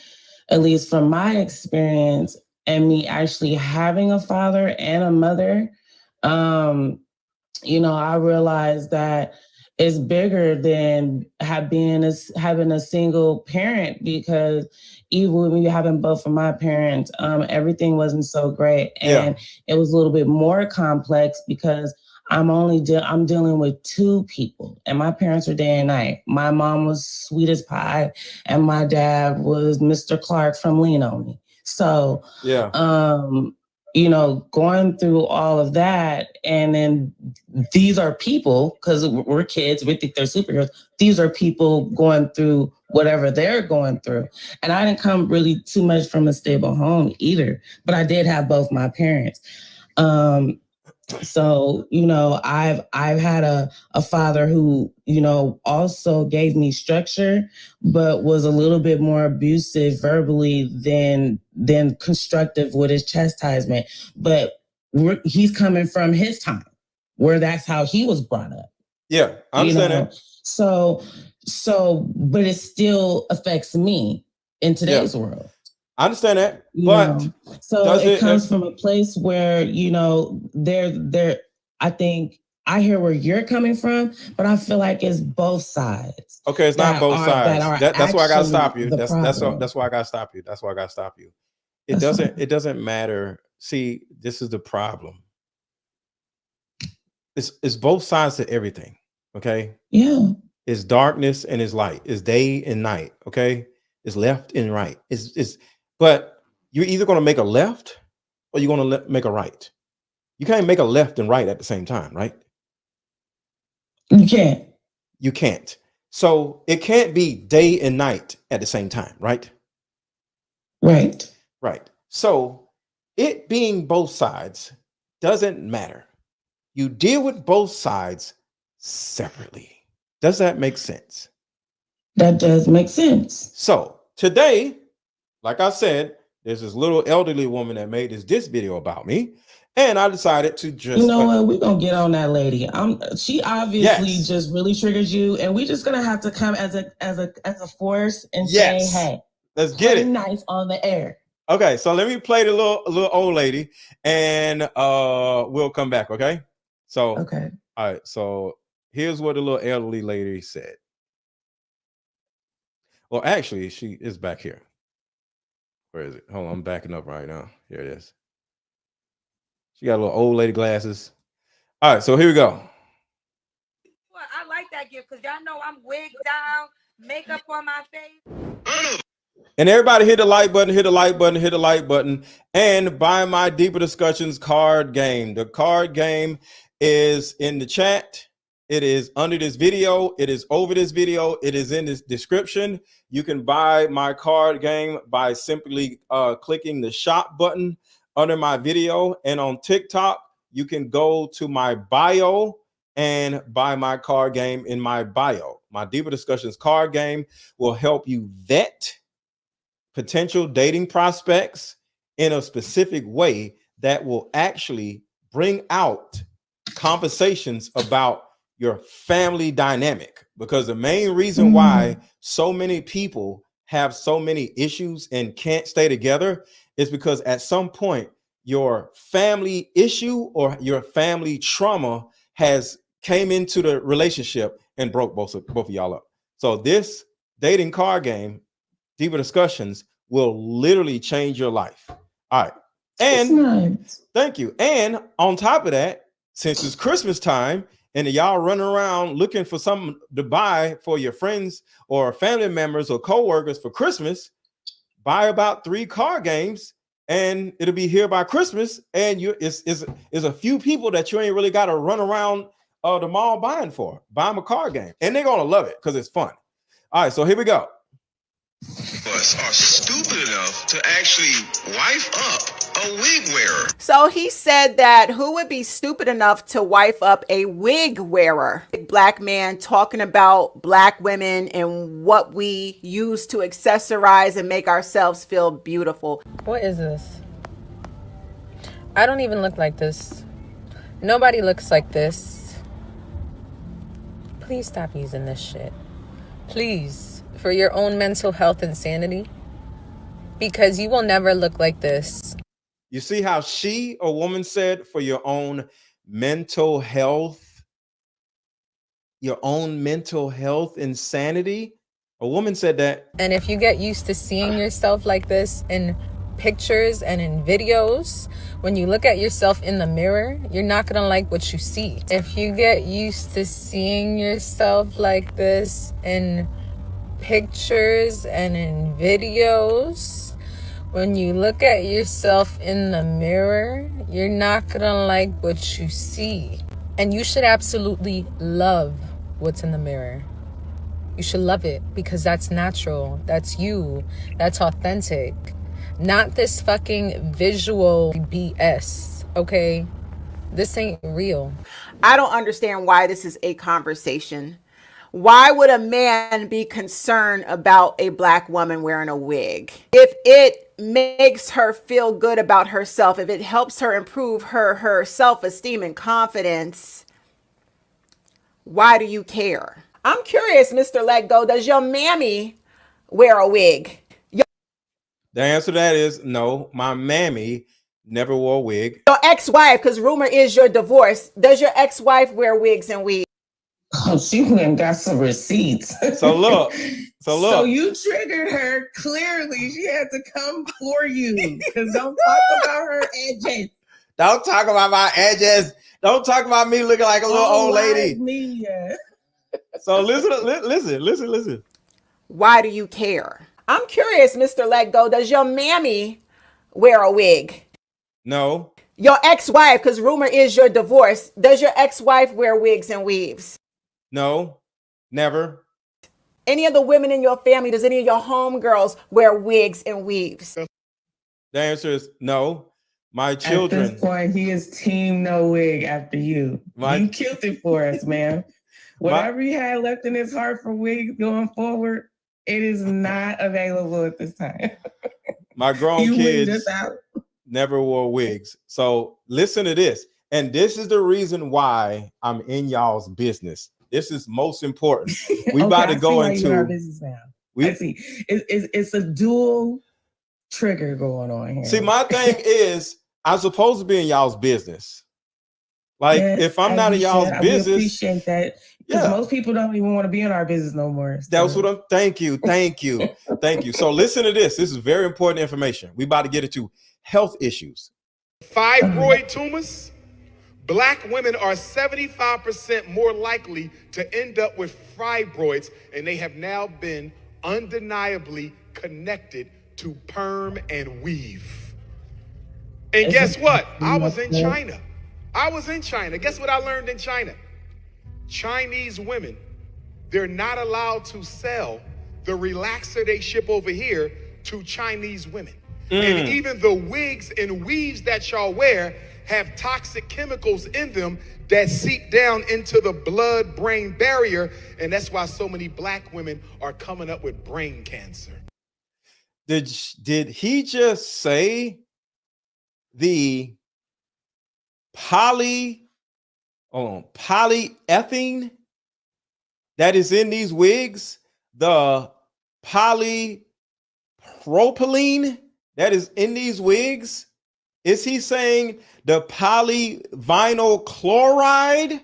at least from my experience and me actually having a father and a mother, I realized that it's bigger than having a single parent, because even with me having both of my parents, everything wasn't so great. And it was a little bit more complex because I'm dealing with two people, and my parents are day and night. My mom was sweet as pie, and my dad was Mr. Clark from Lean On Me. So, going through all of that, and then these are people, because we're kids, we think they're superheroes. These are people going through whatever they're going through. And I didn't come really too much from a stable home either, but I did have both my parents. So, I've had a father who, also gave me structure, but was a little bit more abusive verbally than constructive with his chastisement. But he's coming from his time where that's how he was brought up. Yeah, I understand that. So, but it still affects me in today's world. I understand that, but so it comes from a place where, I think I hear where you're coming from, but I feel like it's both sides. Okay, it's not both sides. That's why I gotta stop you. That's why I gotta stop you. That's why I gotta stop you. It doesn't matter. See, this is the problem. It's both sides to everything. Okay. Yeah. It's darkness and it's light. It's day and night. Okay. It's left and right. But you're either going to make a left or you're going to make a right. You can't make a left and right at the same time, right? You can't. You can't. So it can't be day and night at the same time, right? Right. Right. So it being both sides doesn't matter. You deal with both sides separately. Does that make sense? That does make sense. So today, like I said, there's this little elderly woman that made this video about me, and I decided to just. You know what? We're gonna get on that lady. She obviously just really triggers you, and we're just gonna have to come as a force and say, "Hey, let's get it nice on the air." Okay, so let me play the little old lady, and we'll come back. Okay. So all right. So here's what the little elderly lady said. Well, actually, she is back here. Where is it? Hold on, I'm backing up right now. Here it is. She got little old lady glasses. All right, so here we go. Well, I like that gift because y'all know I'm wigged down, makeup on my face. And everybody hit the like button, hit the like button, hit the like button, and buy my Deeper Discussions card game. The card game is in the chat. It is under this video. It is over this video. It is in this description. You can buy my card game by simply clicking the shop button under my video. And on TikTok, you can go to my bio and buy my card game in my bio. My Deeper Discussions card game will help you vet potential dating prospects in a specific way that will actually bring out conversations about your family dynamic, because the main reason why so many people have so many issues and can't stay together is because at some point your family issue or your family trauma has came into the relationship and broke both of y'all up. So this dating card game, Deeper Discussions, will literally change your life. All right. And thank you. And on top of that, since it's Christmas time and y'all running around looking for something to buy for your friends or family members or coworkers for Christmas, buy about 3 card games and it'll be here by Christmas. And it's a few people that you ain't really got to run around the mall buying for. Buy them a card game and they're going to love it because it's fun. All right, so here we go. Us are stupid enough to actually wife up a wig wearer. So he said that who would be stupid enough to wife up a wig wearer? Black man talking about black women and what we use to accessorize and make ourselves feel beautiful. What is this? I don't even look like this. Nobody looks like this. Please stop using this shit. Please. For your own mental health and sanity. Because you will never look like this. You see how a woman said for your own mental health, and sanity? A woman said that. And if you get used to seeing yourself like this in pictures and in videos, when you look at yourself in the mirror, you're not gonna like what you see. If you get used to seeing yourself like this in pictures and in videos, when you look at yourself in the mirror, you're not gonna like what you see. And you should absolutely love what's in the mirror. You should love it because that's natural, that's you, that's authentic, not this fucking visual BS. Okay, this ain't real. I don't understand why this is a conversation. Why would a man be concerned about a black woman wearing a wig? If it makes her feel good about herself, if it helps her improve her self-esteem and confidence, why do you care? I'm curious, Mr. Let Go, does your mammy wear a wig? The answer to that is no, my mammy never wore a wig. Your ex-wife, because rumor is you're divorced, does your ex-wife wear wigs and weaves? Oh, she went and got some receipts. So look. So you triggered her. Clearly, she had to come for you. Because don't talk about her edges. Don't talk about my edges. Don't talk about me looking like a little old lady. Me, yeah. So listen. Why do you care? I'm curious, Mr. Let Go, does your mammy wear a wig? No. Your ex-wife, because rumor is you're divorced, does your ex-wife wear wigs and weaves? No, never. Any of the women in your family, does any of your homegirls wear wigs and weaves? The answer is no. My children. At this point, he is team no wig after you. You killed it for us, man. Whatever he had left in his heart for wigs going forward, it is not available at this time. My grown kids never wore wigs. So listen to this. And this is the reason why I'm in y'all's business. This is most important. We about to go into our business now. I see. It's a dual trigger going on here. See, my thing is, I'm supposed to be in y'all's business. Like, yes, if I'm not in y'all's business, I appreciate that. Because most people don't even want to be in our business no more. So. That's what I'm. Thank you. So listen to this. This is very important information. We about to get into health issues. Fibroid tumors. Black women are 75% more likely to end up with fibroids, and they have now been undeniably connected to perm and weave. And guess what? I was in China. Guess what I learned in China? Chinese women, they're not allowed to sell the relaxer they ship over here to Chinese women. And even the wigs and weaves that y'all wear have toxic chemicals in them that seep down into the blood-brain barrier, and that's why so many black women are coming up with brain cancer. Did he just say the polyethylene that is in these wigs, the polypropylene that is in these wigs Is he saying the polyvinyl chloride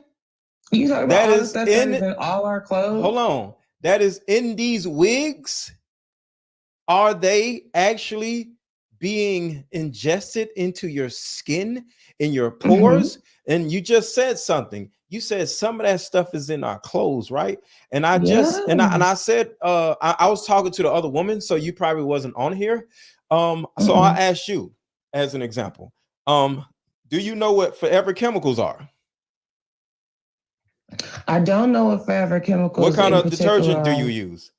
You talking about that all the is stuff that is in all our clothes? hold on, that is in these wigs? Are they actually being ingested into your skin, in your pores? And you just said something. You said some of that stuff is in our clothes, right? And I just and I said I was talking to the other woman, so you probably wasn't on here. So I asked you as an example. Do you know what forever chemicals are? I don't know what forever chemicals. What kind of detergent do you use?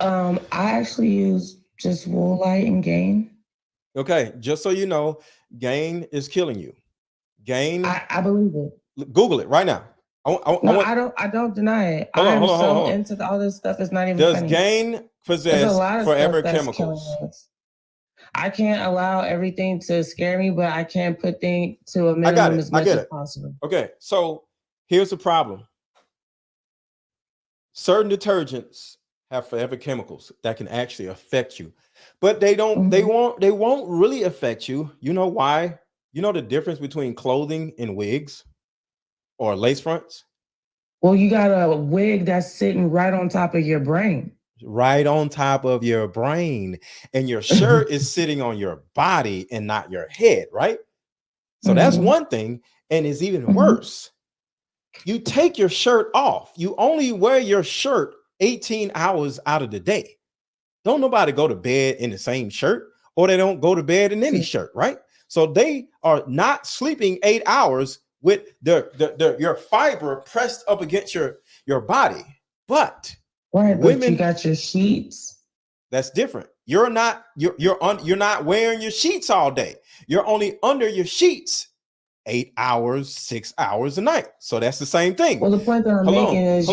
I actually use just Woolite and Gain. Okay, just so you know, Gain is killing you. Gain. I believe it. Google it right now. I don't deny it. I'm so into all this stuff. It's not even Does funny. Gain possess forever chemicals? I can't allow everything to scare me, but I can put things to a minimum as much as possible. Okay, so here's the problem. Certain detergents have forever chemicals that can actually affect you, but they don't. They won't really affect you. You know why? You know the difference between clothing and wigs or lace fronts? Well, you got a wig that's sitting right on top of your brain. Right on top of your brain, and your shirt is sitting on your body and not your head, right? So that's one thing, and it's even worse. You take your shirt off. You only wear your shirt 18 hours out of the day. Don't nobody go to bed in the same shirt, or they don't go to bed in any shirt, right? So they are not sleeping 8 hours with your fiber pressed up against your body. But right, women, but you got your sheets. That's different. You're not wearing your sheets all day. You're only under your sheets 8 hours, 6 hours a night. So that's the same thing. Well, the point that I'm making is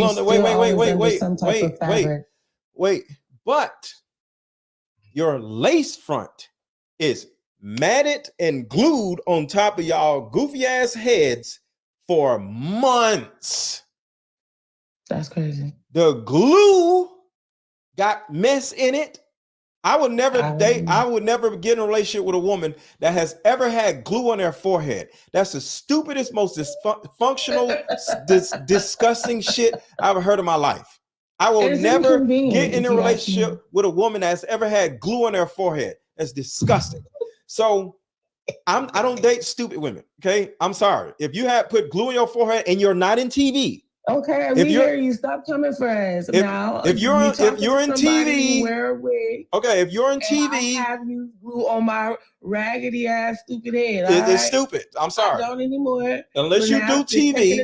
wait. But your lace front is matted and glued on top of y'all goofy ass heads for months. That's crazy. The glue got mess in it. I would never get in a relationship with a woman that has ever had glue on their forehead. That's the stupidest, most dysfunctional, disgusting shit I've ever heard in my life. I will never get in a relationship with a woman that's ever had glue on their forehead. That's disgusting. So I don't date stupid women. Okay, I'm sorry. If you had put glue on your forehead and you're not in TV. Okay, we hear you. Stop coming for us now. If you're in TV, wear a wig. Okay, if you're in TV, I have you glue on my raggedy ass stupid head. It's stupid. I'm sorry. I don't anymore. Unless you do TV.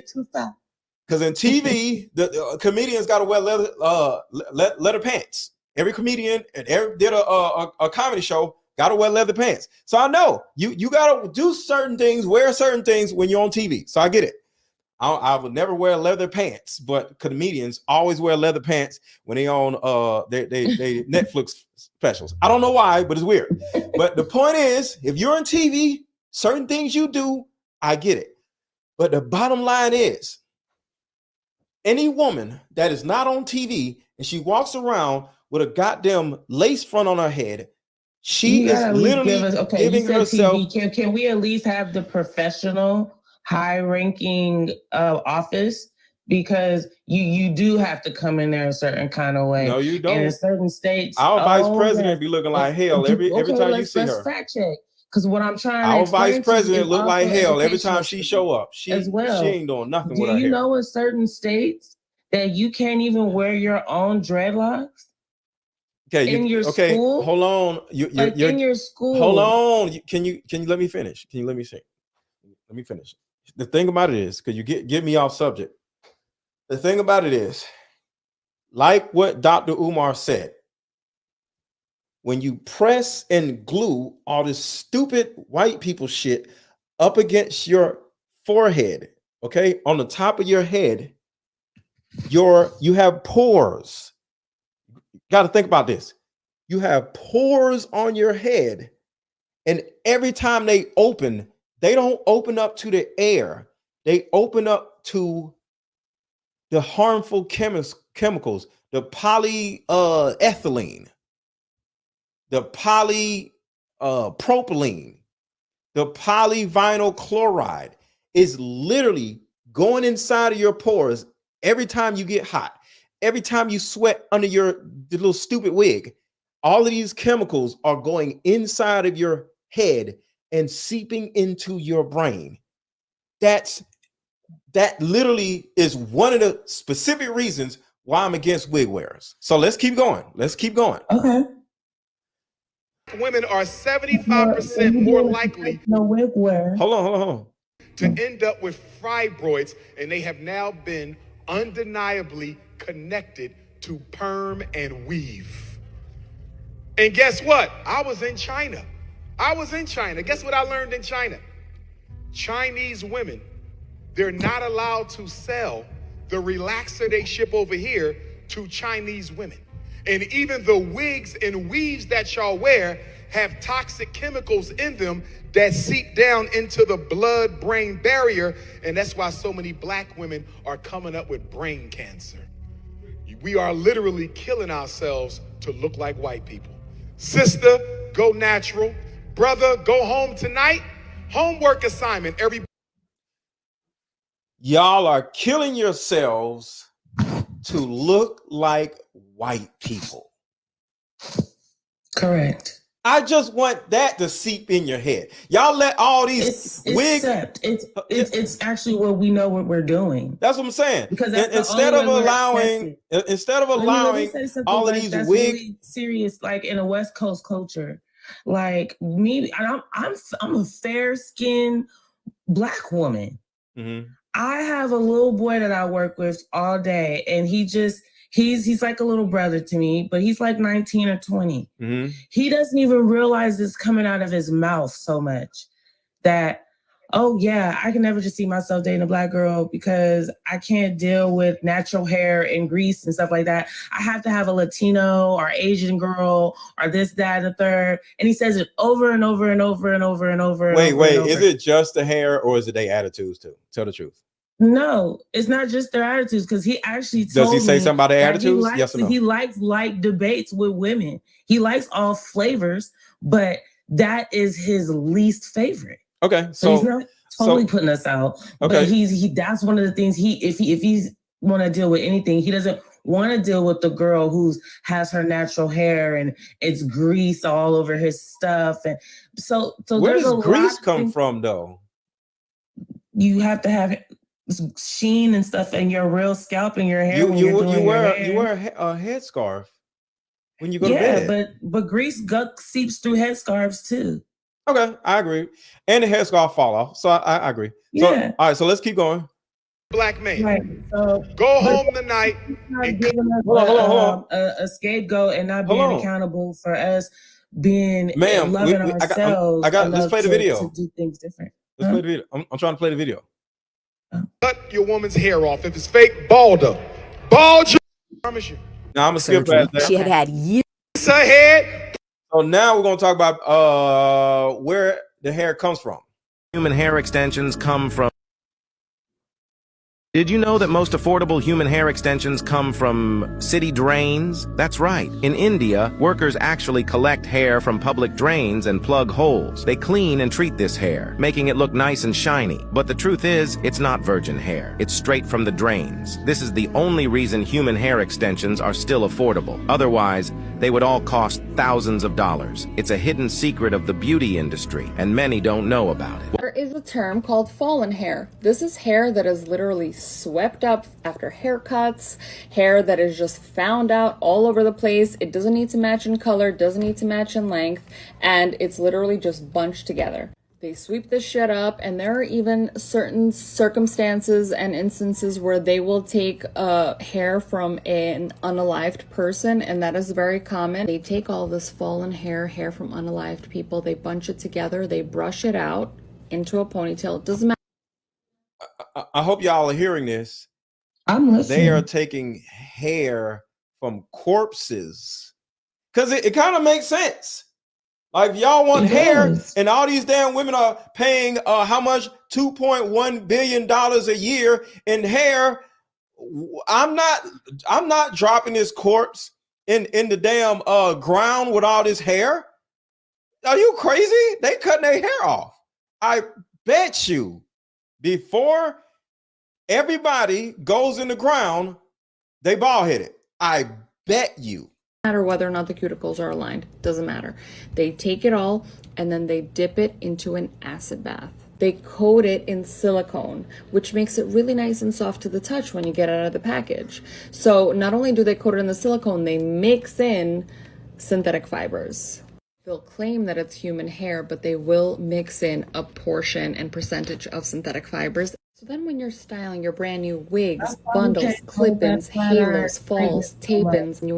Because in TV, the comedians got to wear leather pants. Every comedian and did a comedy show got to wear leather pants. So I know you got to do certain things, wear certain things when you're on TV. So I get it. I would never wear leather pants, but comedians always wear leather pants when they on they Netflix specials. I don't know why, but it's weird. But the point is, if you're on TV, certain things you do, I get it. But the bottom line is, any woman that is not on TV and she walks around with a goddamn lace front on her head, she is literally giving herself. TV. Can we at least have the professional, high-ranking office? Because you do have to come in there a certain kind of way. No, you don't. And in certain states, our vice president be looking like hell every time you see her. Fact check. Because what I'm trying our to vice president look like hell every time she show up. She ain't doing nothing with her hair. Do you know in certain states that you can't even wear your own dreadlocks? Okay, in your school? Hold on. You're in your school. Hold on. Can you let me finish? Can you let me say? Let me finish. The thing about it is, because you get me off subject. The thing about it is, like what Dr. Umar said, when you press and glue all this stupid white people shit up against your forehead, okay, on the top of your head, you have pores. You got to think about this. You have pores on your head, and every time they open, they don't open up to the air. They open up to the harmful chemicals, the polyethylene, the polypropylene. The polyvinyl chloride is literally going inside of your pores every time you get hot, every time you sweat under the little stupid wig. All of these chemicals are going inside of your head and seeping into your brain. That literally is one of the specific reasons why I'm against wig wearers. So let's keep going. Okay. Women are 75% more likely no wig wear. Hold on. to end up with fibroids, and they have now been undeniably connected to perm and weave. And guess what? I was in China. Guess what I learned in China? Chinese women, they're not allowed to sell the relaxer they ship over here to Chinese women. And even the wigs and weaves that y'all wear have toxic chemicals in them that seep down into the blood-brain barrier. And that's why so many black women are coming up with brain cancer. We are literally killing ourselves to look like white people. Sister, go natural. Brother, go home tonight. Homework assignment. Y'all are killing yourselves to look like white people. Correct. I just want that to seep in your head. Y'all let all these wigs. It's actually what we know what we're doing. That's what I'm saying. Because instead of allowing all of these wigs, really serious, like in a West Coast culture, like me, I'm a fair skinned Black woman. Mm-hmm. I have a little boy that I work with all day, and he's like a little brother to me, but he's like 19 or 20. Mm-hmm. He doesn't even realize this coming out of his mouth so much that, oh yeah, I can never just see myself dating a Black girl because I can't deal with natural hair and grease and stuff like that. I have to have a Latino or Asian girl or this, that, and the third. And he says it over and over and over and over and over. Wait, is it just the hair or is it their attitudes too? Tell the truth. No, it's not just their attitudes, because he actually does he say something about their attitudes? Yes or no? He likes light debates with women. He likes all flavors, but that is his least favorite. Okay, so he's not totally putting us out. Okay, but that's one of the things if he's want to deal with anything, he doesn't want to deal with the girl who has her natural hair and it's grease all over his stuff. And so where does grease come from though? You have to have sheen and stuff in your real scalp and your hair. You wear a headscarf when you go to bed. Yeah, but grease seeps through headscarves too. Okay, I agree. And the headscarf fall off, so I agree. Yeah. So, all right, so let's keep going. Black man, right, so, go home tonight. Hold on. A scapegoat and not being accountable for us being loving ourselves. Let's play the video. To do things different. Let's play the video. I'm trying to play the video. Cut your woman's hair off. If it's fake, bald her. Bald your. I promise you. Now I'm gonna skip past that. She had years. Her head. So now we're gonna talk about where the hair comes from. Human hair extensions come from. Did you know that most affordable human hair extensions come from city drains? That's right. In India, workers actually collect hair from public drains and plug holes. They clean and treat this hair, making it look nice and shiny. But the truth is, it's not virgin hair. It's straight from the drains. This is the only reason human hair extensions are still affordable. Otherwise, they would all cost thousands of dollars. It's a hidden secret of the beauty industry, and many don't know about it. There is a term called fallen hair. This is hair that is literally swept up after haircuts, hair that is just found out all over the place. It doesn't need to match in color, doesn't need to match in length, and it's literally just bunched together. They sweep this shit up, and there are even certain circumstances and instances where they will take hair from an unalived person, and that is very common. They take all this fallen hair from unalived people, they bunch it together, they brush it out into a ponytail. It doesn't matter. I hope y'all are hearing this. I'm listening. They are taking hair from corpses because it kind of makes sense. Like, if y'all want hair, and all these damn women are paying how much? $2.1 billion a year in hair. I'm not dropping this corpse in the damn ground with all this hair. Are you crazy? They cutting their hair off. I bet you before everybody goes in the ground, they bald headed. I bet you. Matter whether or not the cuticles are aligned, doesn't matter. They take it all and then they dip it into an acid bath. They coat it in silicone, which makes it really nice and soft to the touch when you get it out of the package. So not only do they coat it in the silicone, they mix in synthetic fibers. They'll claim that it's human hair, but they will mix in a portion and percentage of synthetic fibers. So then when you're styling your brand new wigs, bundles, clip-ins, halos, falls, tape-ins, and you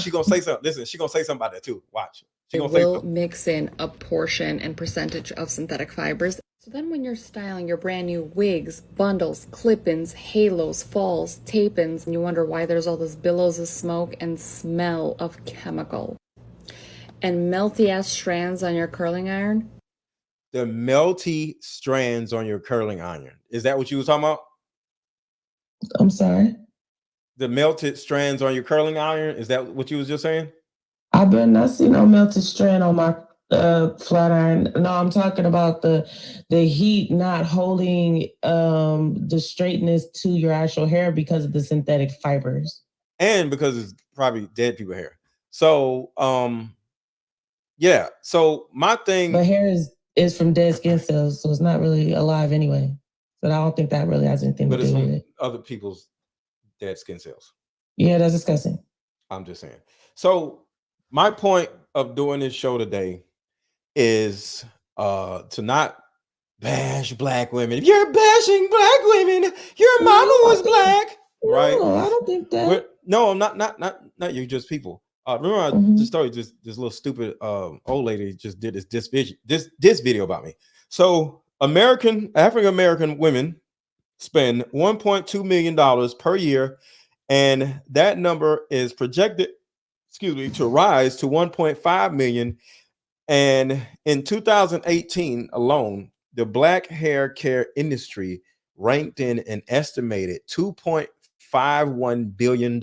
she gonna say something. Listen, she gonna say something about that too. Watch. She It gonna say will something. mix in a portion and percentage of synthetic fibers. So then when you're styling your brand new wigs, bundles, clip-ins, halos, falls, tape-ins, and you wonder why there's all those billows of smoke and smell of chemical and melty ass strands on your curling iron. The melty strands on your curling iron. Is that what you was talking about? I'm sorry. The melted strands on your curling iron. Is that what you was just saying? I better not see no melted strand on my flat iron. No, I'm talking about the heat not holding the straightness to your actual hair because of the synthetic fibers. And because it's probably dead people hair. So yeah. So my thing, but hair is from dead skin cells, so it's not really alive anyway. So I don't think that really has anything to do with it. Other people's dead skin cells. Yeah, that's disgusting. I'm just saying. So my point of doing this show today is to not bash black women. If you're bashing black women, your mama was black, right? No, I don't think that. No, not you, just people. Remember the story? This little stupid old lady just did this video about me. So African American women spend $1.2 million per year, and that number is projected, to rise to 1.5 million. And in 2018 alone, the black hair care industry ranked in an estimated $2.51 billion.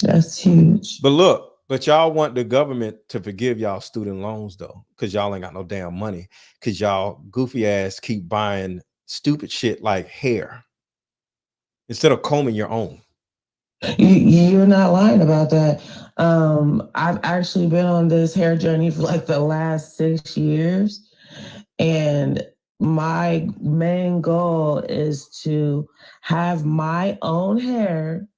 That's huge. But y'all want the government to forgive y'all student loans though, because y'all ain't got no damn money, because y'all goofy ass keep buying stupid shit like hair instead of combing your own. You're not lying about that. I've actually been on this hair journey for like the last 6 years, and my main goal is to have my own hair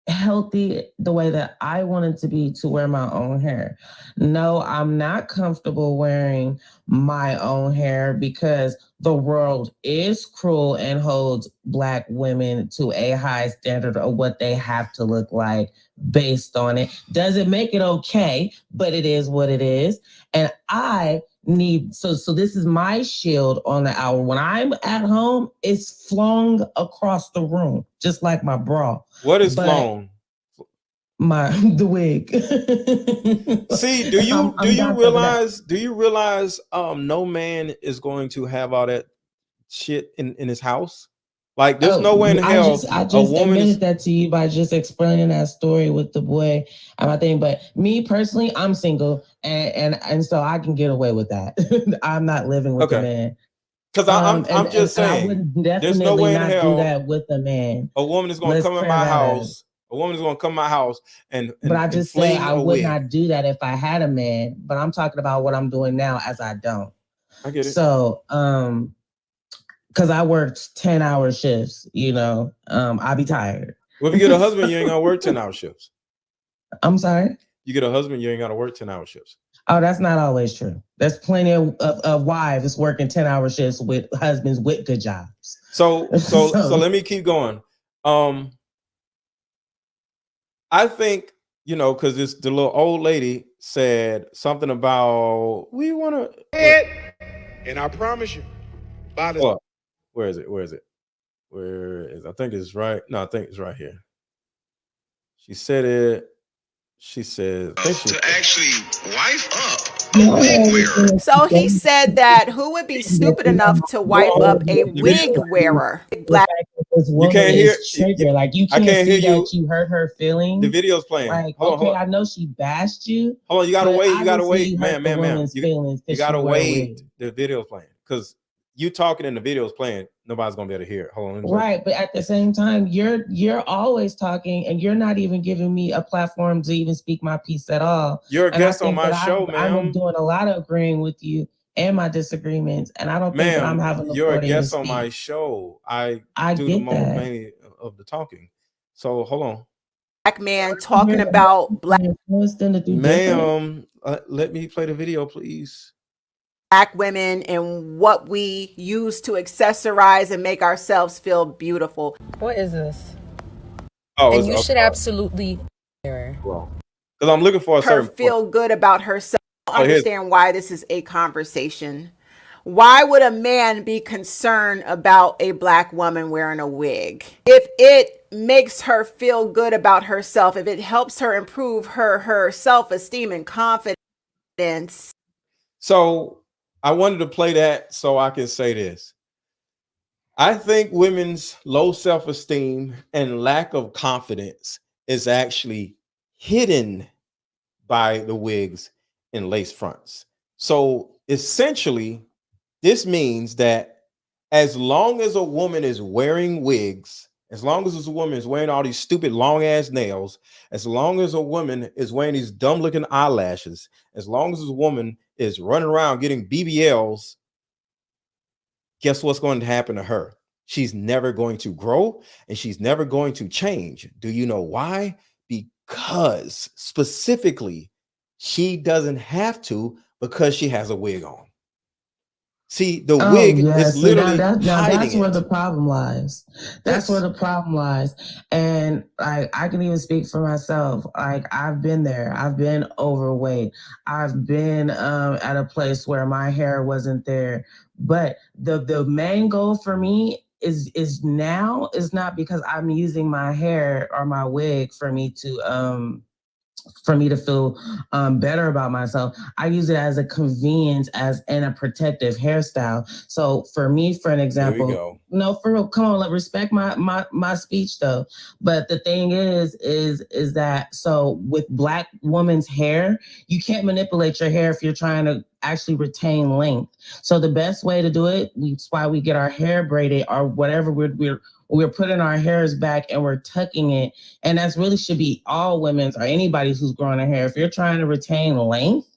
healthy the way that I want it to be, to wear my own hair. No, I'm not comfortable wearing my own hair because the world is cruel and holds black women to a high standard of what they have to look like based on it. Doesn't make it okay, but it is what it is. And I need, so this is my shield on the hour. When I'm at home, it's flung across the room, just like my bra. What is flown? The wig. See, do you realize no man is going to have all that shit in his house? Like there's no way in hell I just admitted that to you by just explaining that story with the boy and my thing. But me personally, I'm single and so I can get away with that. I'm not living with a man. Because I'm just saying, I would definitely there's no way in not hell do that with a man. A woman is going to come in my house. A woman is going to come in my house and but I just said I would not do that if I had a man. But I'm talking about what I'm doing now as I don't. I get it. So, because I worked 10-hour shifts, I'll be tired. Well, if you get a husband, you ain't gonna work 10-hour shifts. I'm sorry? You get a husband, you ain't gotta work 10-hour shifts. Oh, that's not always true. There's plenty of wives working 10-hour shifts with husbands with good jobs. So let me keep going. I think, because it's the little old lady said something about we want to. And I promise you, where is it? I think it's right. No, I think it's right here. She said it. She said to actually wife up a wig wearer. So he said that who would be stupid enough to wipe up a wig wearer? Black. This You woman can't hear. is triggered. Like you I can't can't hear see you. that you hurt her feelings. The video's playing. Like, Hold on, okay, hold on. I know she bashed you. Hold on, you gotta but wait. You gotta obviously wait, you hurt ma'am. the woman's feelings You 'cause she gotta wear a wait. wig. The video's playing because you talking and the video's playing. Nobody's gonna be able to hear it. Hold on. let me play. Right, but at the same time, you're always talking, and you're not even giving me a platform to even speak my piece at all. You're a And I guest on think my that show, I'm ma'am. doing a lot of agreeing with you and my disagreements, and I don't think that I'm Ma'am, having the you're a authority to guest on speak. my show. I do the get that. mainly of the talking. So hold on. Black man talking about black Ma'am, let me play the video, please. women and what we use to accessorize and make ourselves feel beautiful. What is this? Oh, And you should absolutely. Because I'm looking for a Her certain. feel good about herself. I don't Oh, here's- understand why this is a conversation. Why would a man be concerned about a black woman wearing a wig? If it makes her feel good about herself, if it helps her improve her self-esteem and confidence. So I wanted to play that so I can say this. I think women's low self-esteem and lack of confidence is actually hidden by the wigs and lace fronts. So essentially, this means that as long as a woman is wearing wigs, as long as a woman is wearing all these stupid long ass nails, as long as a woman is wearing these dumb looking eyelashes, as long as a woman is running around getting BBLs, guess what's going to happen to her? She's never going to grow and she's never going to change. Do you know why? Because specifically, she doesn't have to because she has a wig on. See, the wig is literally hiding that's where it. the problem lies. That's where the problem lies. And I can even speak for myself. Like I've been there. I've been overweight. I've been at a place where my hair wasn't there. But the main goal for me is now is not because I'm using my hair or my wig for me to feel better about myself. I use it as a convenience, as in a protective hairstyle. So for me, for an example, no, for real, come on, respect my speech though. But the thing is that so with black woman's hair, you can't manipulate your hair if you're trying to actually retain length. So the best way to do it, that's why we get our hair braided or whatever we're putting our hairs back and we're tucking it. And that's really should be all women's or anybody who's growing their hair. If you're trying to retain length,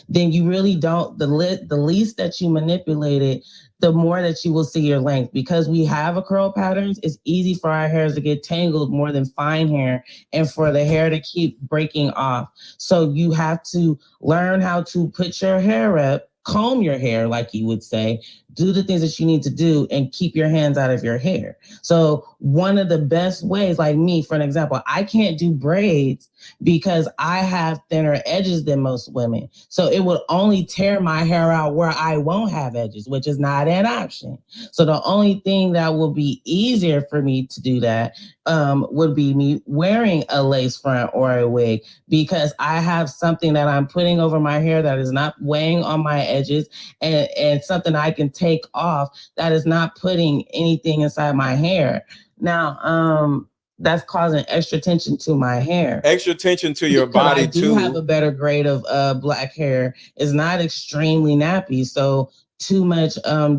then you really don't, the least that you manipulate it, the more that you will see your length. Because we have a curl patterns, it's easy for our hairs to get tangled more than fine hair and for the hair to keep breaking off. So you have to learn how to put your hair up, comb your hair, like you would say, do the things that you need to do and keep your hands out of your hair. So one of the best ways, like me, for an example, I can't do braids because I have thinner edges than most women. So it would only tear my hair out where I won't have edges, which is not an option. So the only thing that will be easier for me to do that would be me wearing a lace front or a wig, because I have something that I'm putting over my hair that is not weighing on my edges, and something I can take off that is not putting anything inside my hair. Now, that's causing extra tension to my hair. Extra tension to your body I do too. have a better grade of black hair. It's not extremely nappy, so too much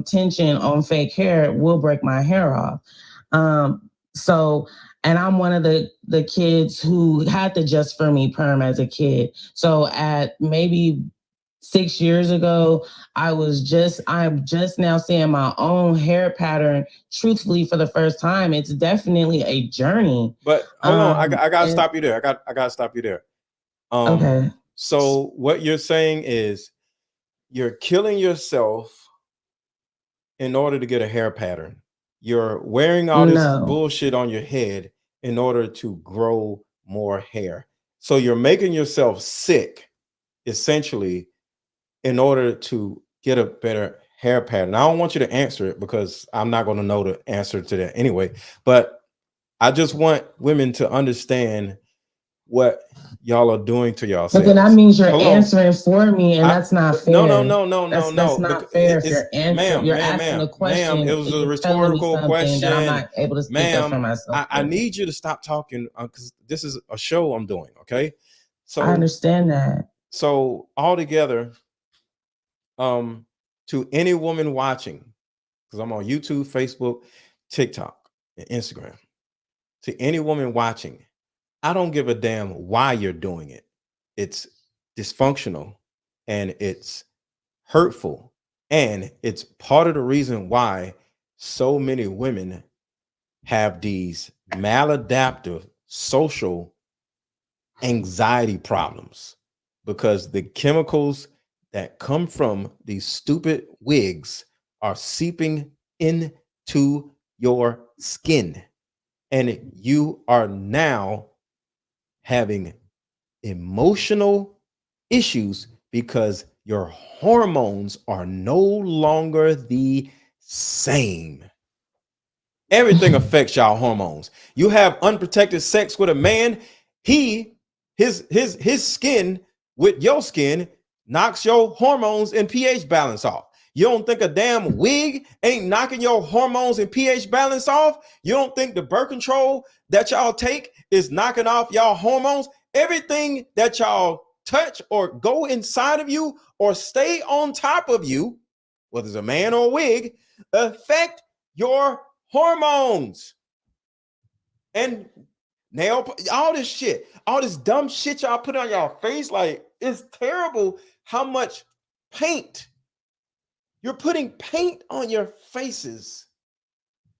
tension on fake hair will break my hair off. And I'm one of the kids who had the Just For Me perm as a kid. So at maybe 6 years ago, I'm just now seeing my own hair pattern truthfully for the first time. It's definitely a journey. But hold on, I gotta stop you there. I gotta stop you there. Okay. So what you're saying is you're killing yourself in order to get a hair pattern. You're wearing all this bullshit on your head in order to grow more hair. So you're making yourself sick, essentially, in order to get a better hair pattern. I don't want you to answer it because I'm not going to know the answer to that anyway. But I just want women to understand what y'all are doing to yourselves. But then that means you're answering for me, and that's not fair. No. That's not fair. If you're answering, you're asking a question. Ma'am, it was a rhetorical question that I'm not able to speak up for myself. I need you to stop talking because this is a show I'm doing. Okay, so I understand that. So altogether, to any woman watching, because I'm on YouTube, Facebook, TikTok, and Instagram. To any woman watching, I don't give a damn why you're doing it. It's dysfunctional and it's hurtful. And it's part of the reason why so many women have these maladaptive social anxiety problems, because the chemicals that come from these stupid wigs are seeping into your skin. And you are now having emotional issues because your hormones are no longer the same. Everything affects y'all hormones. You have unprotected sex with a man, his skin with your skin knocks your hormones and pH balance off. You don't think a damn wig ain't knocking your hormones and pH balance off? You don't think the birth control that y'all take is knocking off y'all hormones? Everything that y'all touch or go inside of you or stay on top of you, whether it's a man or a wig, affect your hormones. And nail, all this shit, all this dumb shit y'all put on y'all face, like, it's terrible how much paint. You're putting paint on your faces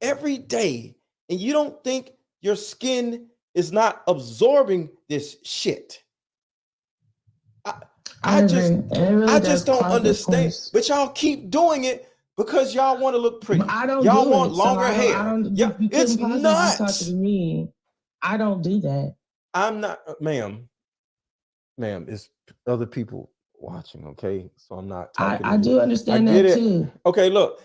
every day, and you don't think your skin is not absorbing this shit. I just don't understand. But y'all keep doing it because y'all want to look pretty. Y'all want longer hair. Yeah, it's nuts. To me. I don't do that. I'm not, ma'am. It's other people watching, okay? So I'm not talking. I do understand that too. Okay, look,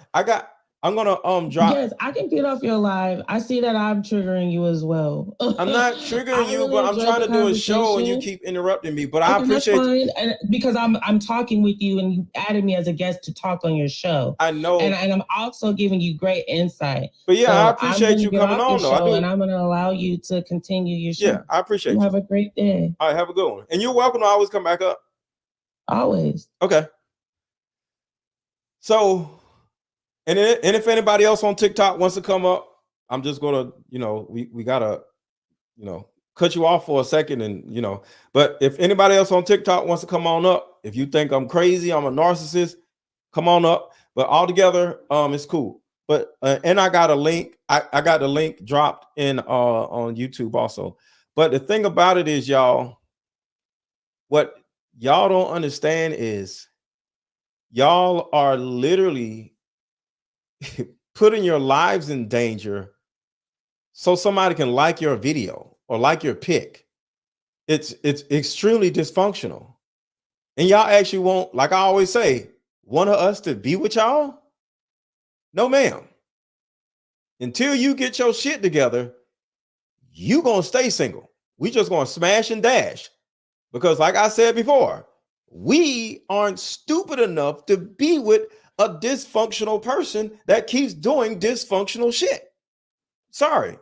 I'm gonna drop. Yes, I can get off your live. I see that I'm triggering you as well. I'm not triggering you, but I'm trying to do a show and you keep interrupting me. But I appreciate it. And because I'm talking with you and you added me as a guest to talk on your show. I know. And I'm also giving you great insight. But yeah, so I appreciate you coming on though. I do. And I'm gonna allow you to continue your show. Yeah, I appreciate you. Have a great day. All right, have a good one. And you're welcome to always come back up. Always. Okay. So, and if anybody else on TikTok wants to come up, I'm just gonna, we gotta, cut you off for a second, and but if anybody else on TikTok wants to come on up, if you think I'm crazy, I'm a narcissist, come on up. But altogether, it's cool. But and I got a link. I got the link dropped in on YouTube also. But the thing about it is, y'all, what y'all don't understand is y'all are literally putting your lives in danger so somebody can like your video or like your pic. It's extremely dysfunctional. And y'all actually want, like I always say, one of us to be with y'all? No, ma'am. Until you get your shit together, you gonna stay single. We just gonna smash and dash. Because like I said before, we aren't stupid enough to be with a dysfunctional person that keeps doing dysfunctional shit. Sorry.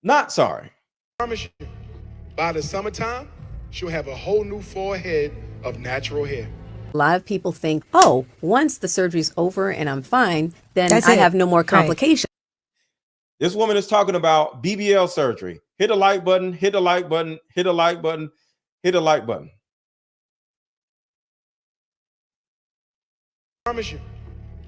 Not sorry. I promise you, by the summertime, she'll have a whole new full head of natural hair. A lot of people think, oh, once the surgery's over and I'm fine, then I have no more complications. Right. This woman is talking about BBL surgery. Hit the like button, hit the like button, hit the like button, hit the like button. I promise you,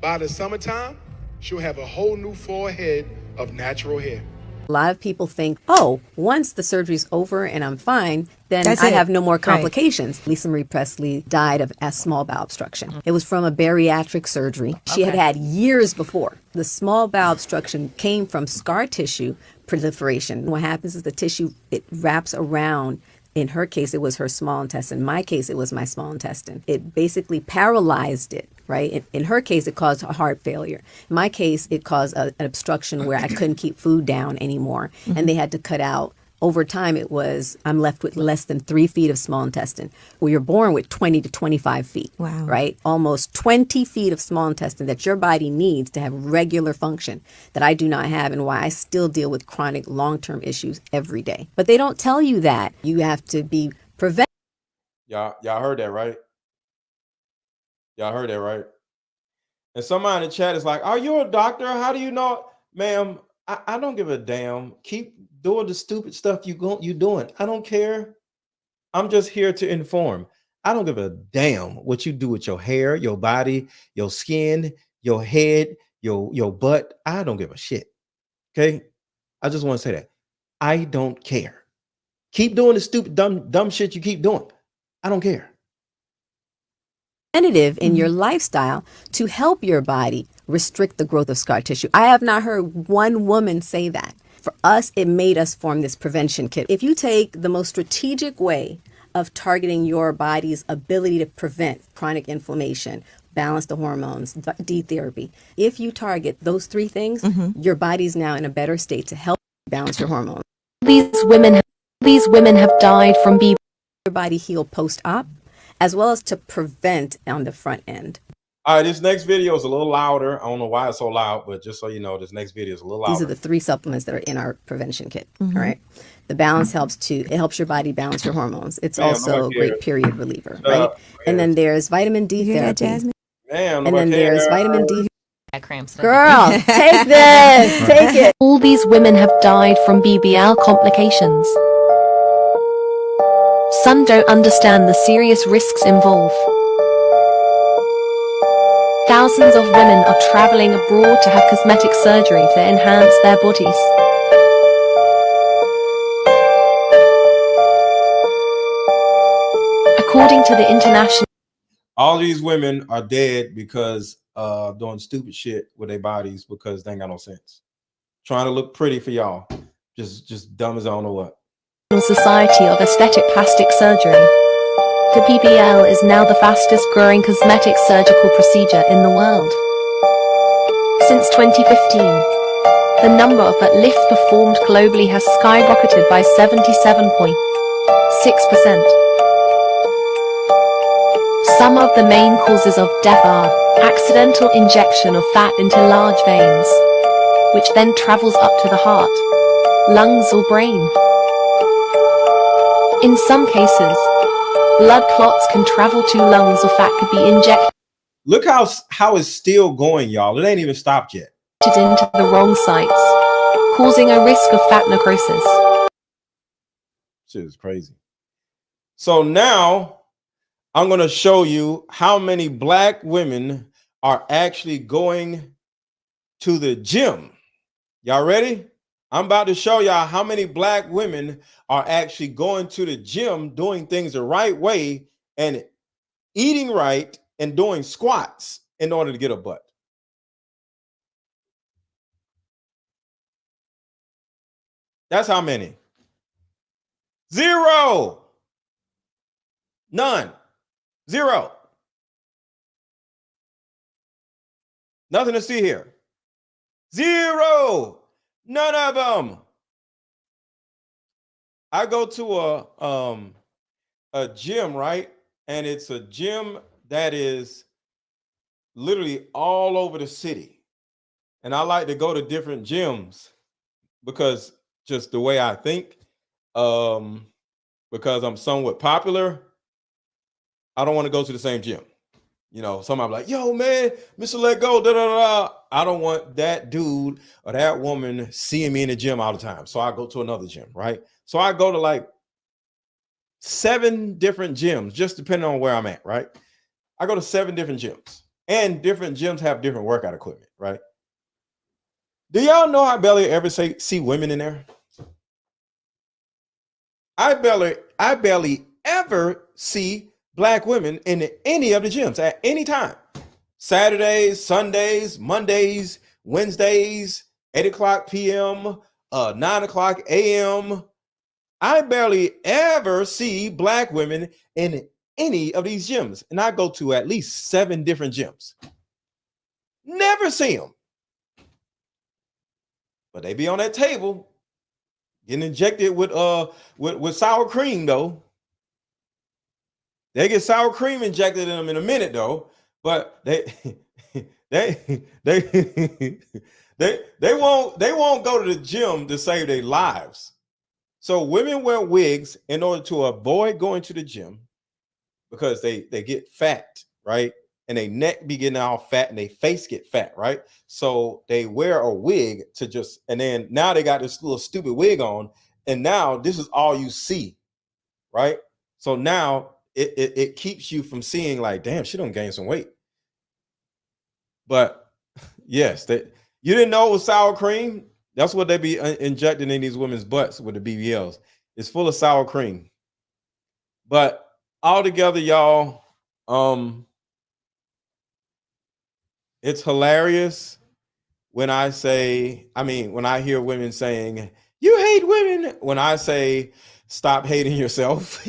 by the summertime, she'll have a whole new full head of natural hair. A lot of people think, oh, once the surgery's over and I'm fine, then I have no more complications. Right. Lisa Marie Presley died of a small bowel obstruction. It was from a bariatric surgery she had had years before. The small bowel obstruction came from scar tissue proliferation. What happens is the tissue, it wraps around. In her case, it was her small intestine. In my case, it was my small intestine. It basically paralyzed it, right? In her case, it caused a heart failure. In my case, it caused an obstruction where I couldn't keep food down anymore. And they had to cut out Over time, it was, I'm left with less than 3 feet of small intestine. Well, you're born with 20 to 25 feet, Wow. right? Almost 20 feet of small intestine that your body needs to have regular function that I do not have, and why I still deal with chronic long-term issues every day. But they don't tell you that. You have to be prevented. Y'all heard that, right? Y'all heard that, right? And somebody in the chat is like, are you a doctor? How do you know? Ma'am, I don't give a damn. Keep doing the stupid stuff you doing. I don't care. I'm just here to inform. I don't give a damn what you do with your hair, your body, your skin, your head, your butt. I don't give a shit. Okay? I just want to say that. I don't care. Keep doing the stupid, dumb shit you keep doing. I don't care. In your lifestyle to help your body restrict the growth of scar tissue. I have not heard one woman say that. For us, it made us form this prevention kit. If you take the most strategic way of targeting your body's ability to prevent chronic inflammation, balance the hormones, D-therapy, if you target those 3 things, your body's now in a better state to help balance your hormones. These women have died from BBLs. Your body heal post-op, as well as to prevent on the front end. All right, this next video is a little louder. I don't know why it's so loud, but just so you know, this next video is a little louder. These are the 3 supplements that are in our prevention kit. All right. The balance helps your body balance your hormones. It's also a great period reliever, right? And then there's vitamin D therapy. And then there's vitamin D. Girl, take this, take it. All these women have died from BBL complications. Some don't understand the serious risks involved. Thousands of women are traveling abroad to have cosmetic surgery to enhance their bodies. According to the international... All these women are dead because doing stupid shit with their bodies because they ain't got no sense. Trying to look pretty for y'all. Just dumb as I don't know what. Society of Aesthetic Plastic Surgery. The BBL is now the fastest growing cosmetic surgical procedure in the world. Since 2015, the number of butt lift performed globally has skyrocketed by 77.6%. Some of the main causes of death are accidental injection of fat into large veins, which then travels up to the heart, lungs or brain. In some cases, blood clots can travel to lungs or fat could be injected. Look how it's still going, y'all. It ain't even stopped yet. Into the wrong sites, causing a risk of fat necrosis. Shit is crazy. So now I'm going to show you how many black women are actually going to the gym. Y'all ready? I'm about to show y'all how many black women are actually going to the gym, doing things the right way and eating right and doing squats in order to get a butt. That's how many. 0. None. 0. Nothing to see here. 0. None of them. I go to a gym, right? And it's a gym that is literally all over the city. And I like to go to different gyms because just the way I think, because I'm somewhat popular, I don't want to go to the same gym. You know, somebody like, yo, man, Mr. Let Go, da, da, da. I don't want that dude or that woman seeing me in the gym all the time. So I go to another gym, right? So I go to like 7 different gyms, just depending on where I'm at, right? I go to 7 different gyms, and different gyms have different workout equipment, right? Do y'all know I barely ever see women in there? I barely ever see black women in any of the gyms at any time. Saturdays, Sundays, Mondays, Wednesdays, 8:00 p.m., 9:00 a.m. I barely ever see black women in any of these gyms. And I go to at least 7 different gyms. Never see them. But they be on that table getting injected with sour cream though. They get sour cream injected in them in a minute though, but they they they they won't go to the gym to save their lives. So women wear wigs in order to avoid going to the gym because they get fat, right? And their neck be getting all fat and their face get fat, right? So they wear a wig to just, and then now they got this little stupid wig on, and now this is all you see, right? So now it keeps you from seeing like, damn, she don't gain some weight. But yes, you didn't know it was sour cream. That's what they be injecting in these women's butts with the BBLs. It's full of sour cream. But all together, y'all, it's hilarious when I hear women saying, you hate women, when I say, stop hating yourself.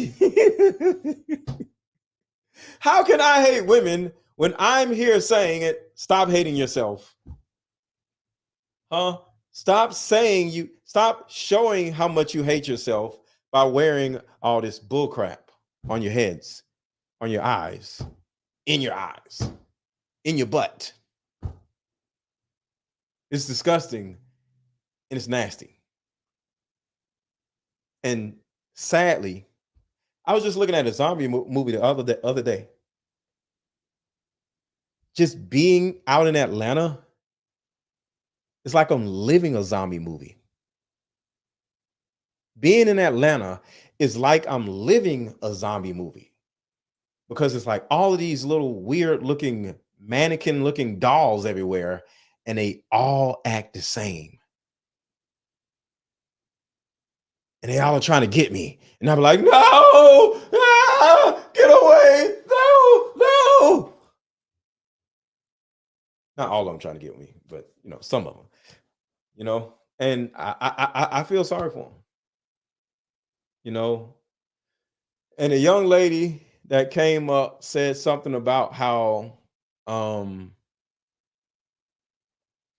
How can I hate women when I'm here saying it? Stop hating yourself. Huh? Stop showing how much you hate yourself by wearing all this bull crap on your heads, on your eyes, in your butt. It's disgusting and it's nasty. And sadly, I was just looking at a zombie movie the other day. Just being out in Atlanta, it's like I'm living a zombie movie. Being in Atlanta is like I'm living a zombie movie because it's like all of these little weird looking mannequin looking dolls everywhere and they all act the same. And they all are trying to get me. And I'm like, no, get away. No. Not all of them trying to get me, but some of them, and I feel sorry for them, and a young lady that came up said something about how,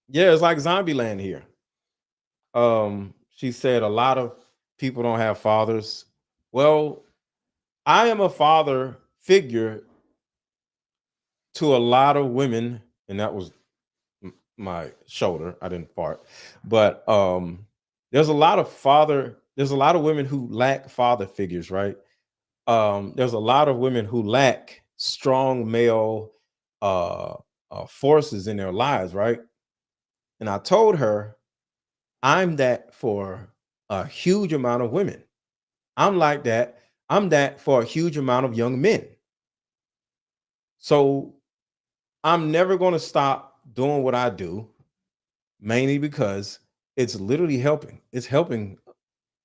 it's like zombie land here. She said a lot of people don't have fathers. Well, I am a father figure to a lot of women, and that was my shoulder. I didn't fart, but there's a lot of women who lack father figures, right? There's a lot of women who lack strong male forces in their lives, right? And I told her, I'm that for a huge amount of women. I'm like that. I'm that for a huge amount of young men. So I'm never going to stop doing what I do, mainly because it's literally helping. It's helping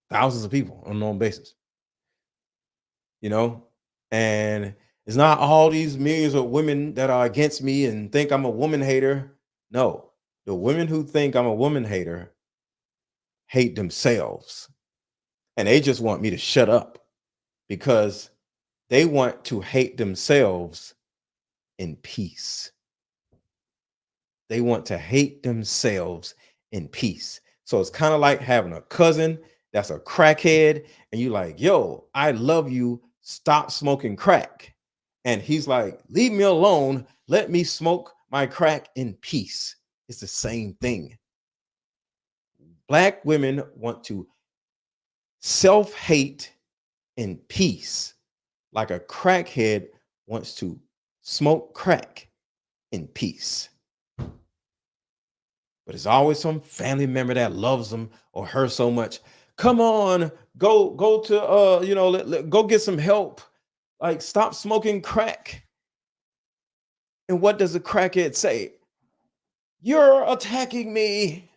thousands of people on a normal basis, and it's not all these millions of women that are against me and think I'm a woman hater. No, the women who think I'm a woman hater hate themselves, and they just want me to shut up because they want to hate themselves in peace. They want to hate themselves in peace. So it's kind of like having a cousin that's a crackhead and you like, yo, I love you. Stop smoking crack. And he's like, leave me alone. Let me smoke my crack in peace. It's the same thing. Black women want to self-hate in peace, like a crackhead wants to smoke crack in peace. But it's always some family member that loves them or her so much. Come on, go to go get some help. Like, stop smoking crack. And what does the crackhead say? You're attacking me.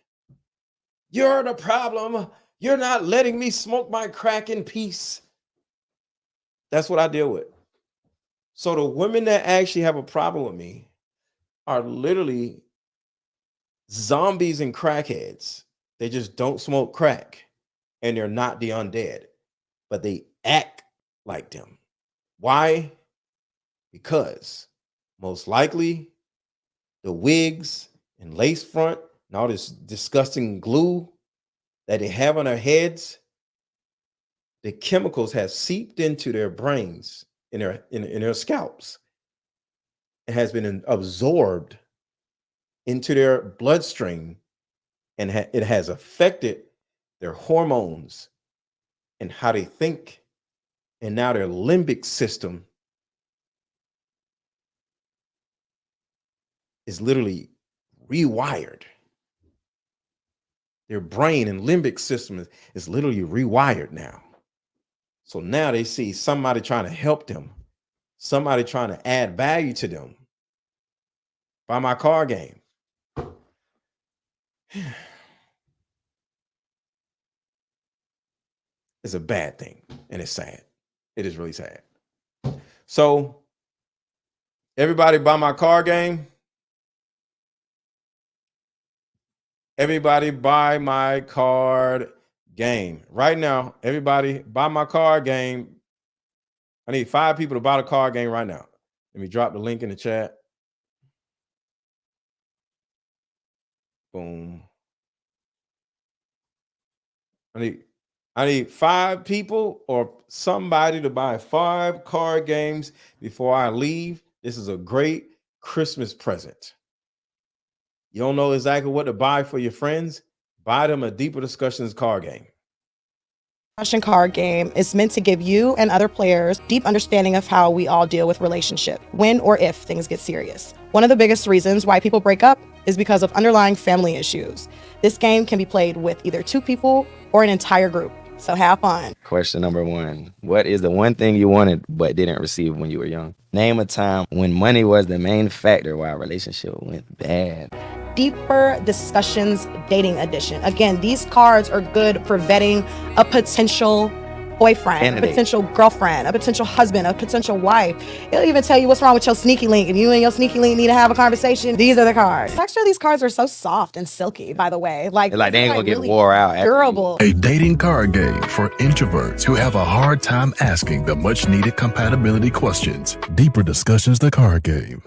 You're the problem. You're not letting me smoke my crack in peace. That's what I deal with. So the women that actually have a problem with me are literally zombies and crackheads. They just don't smoke crack and they're not the undead, but they act like them. Why? Because most likely the wigs and lace front and all this disgusting glue that they have on their heads, the chemicals have seeped into their brains, in their scalps, and has been absorbed into their bloodstream, and it has affected their hormones and how they think, and now their limbic system is literally rewired. Their brain and limbic system is literally rewired now. So now they see somebody trying to help them, somebody trying to add value to them. Buy my card game. It's a bad thing, and it's sad. It is really sad. So everybody buy my card game. Everybody buy my card game. Right now, everybody buy my card game. I need 5 people to buy the card game right now. Let me drop the link in the chat. Boom. I need 5 people or somebody to buy 5 card games before I leave. This is a great Christmas present. You don't know exactly what to buy for your friends? Buy them a Deeper Discussions card game. Discussion card game is meant to give you and other players deep understanding of how we all deal with relationship, when or if things get serious. One of the biggest reasons why people break up is because of underlying family issues. This game can be played with either 2 people or an entire group. So have fun. Question number 1. What is the one thing you wanted but didn't receive when you were young? Name a time when money was the main factor why a relationship went bad. Deeper Discussions Dating Edition. Again, these cards are good for vetting a potential boyfriend, a potential girlfriend, a potential husband, a potential wife. It'll even tell you what's wrong with your sneaky link. If you and your sneaky link need to have a conversation, these are the cards. The texture of these cards are so soft and silky, by the way. Like they ain't gonna get really wore out. Durable. A dating card game for introverts who have a hard time asking the much needed compatibility questions. Deeper Discussions, the card game.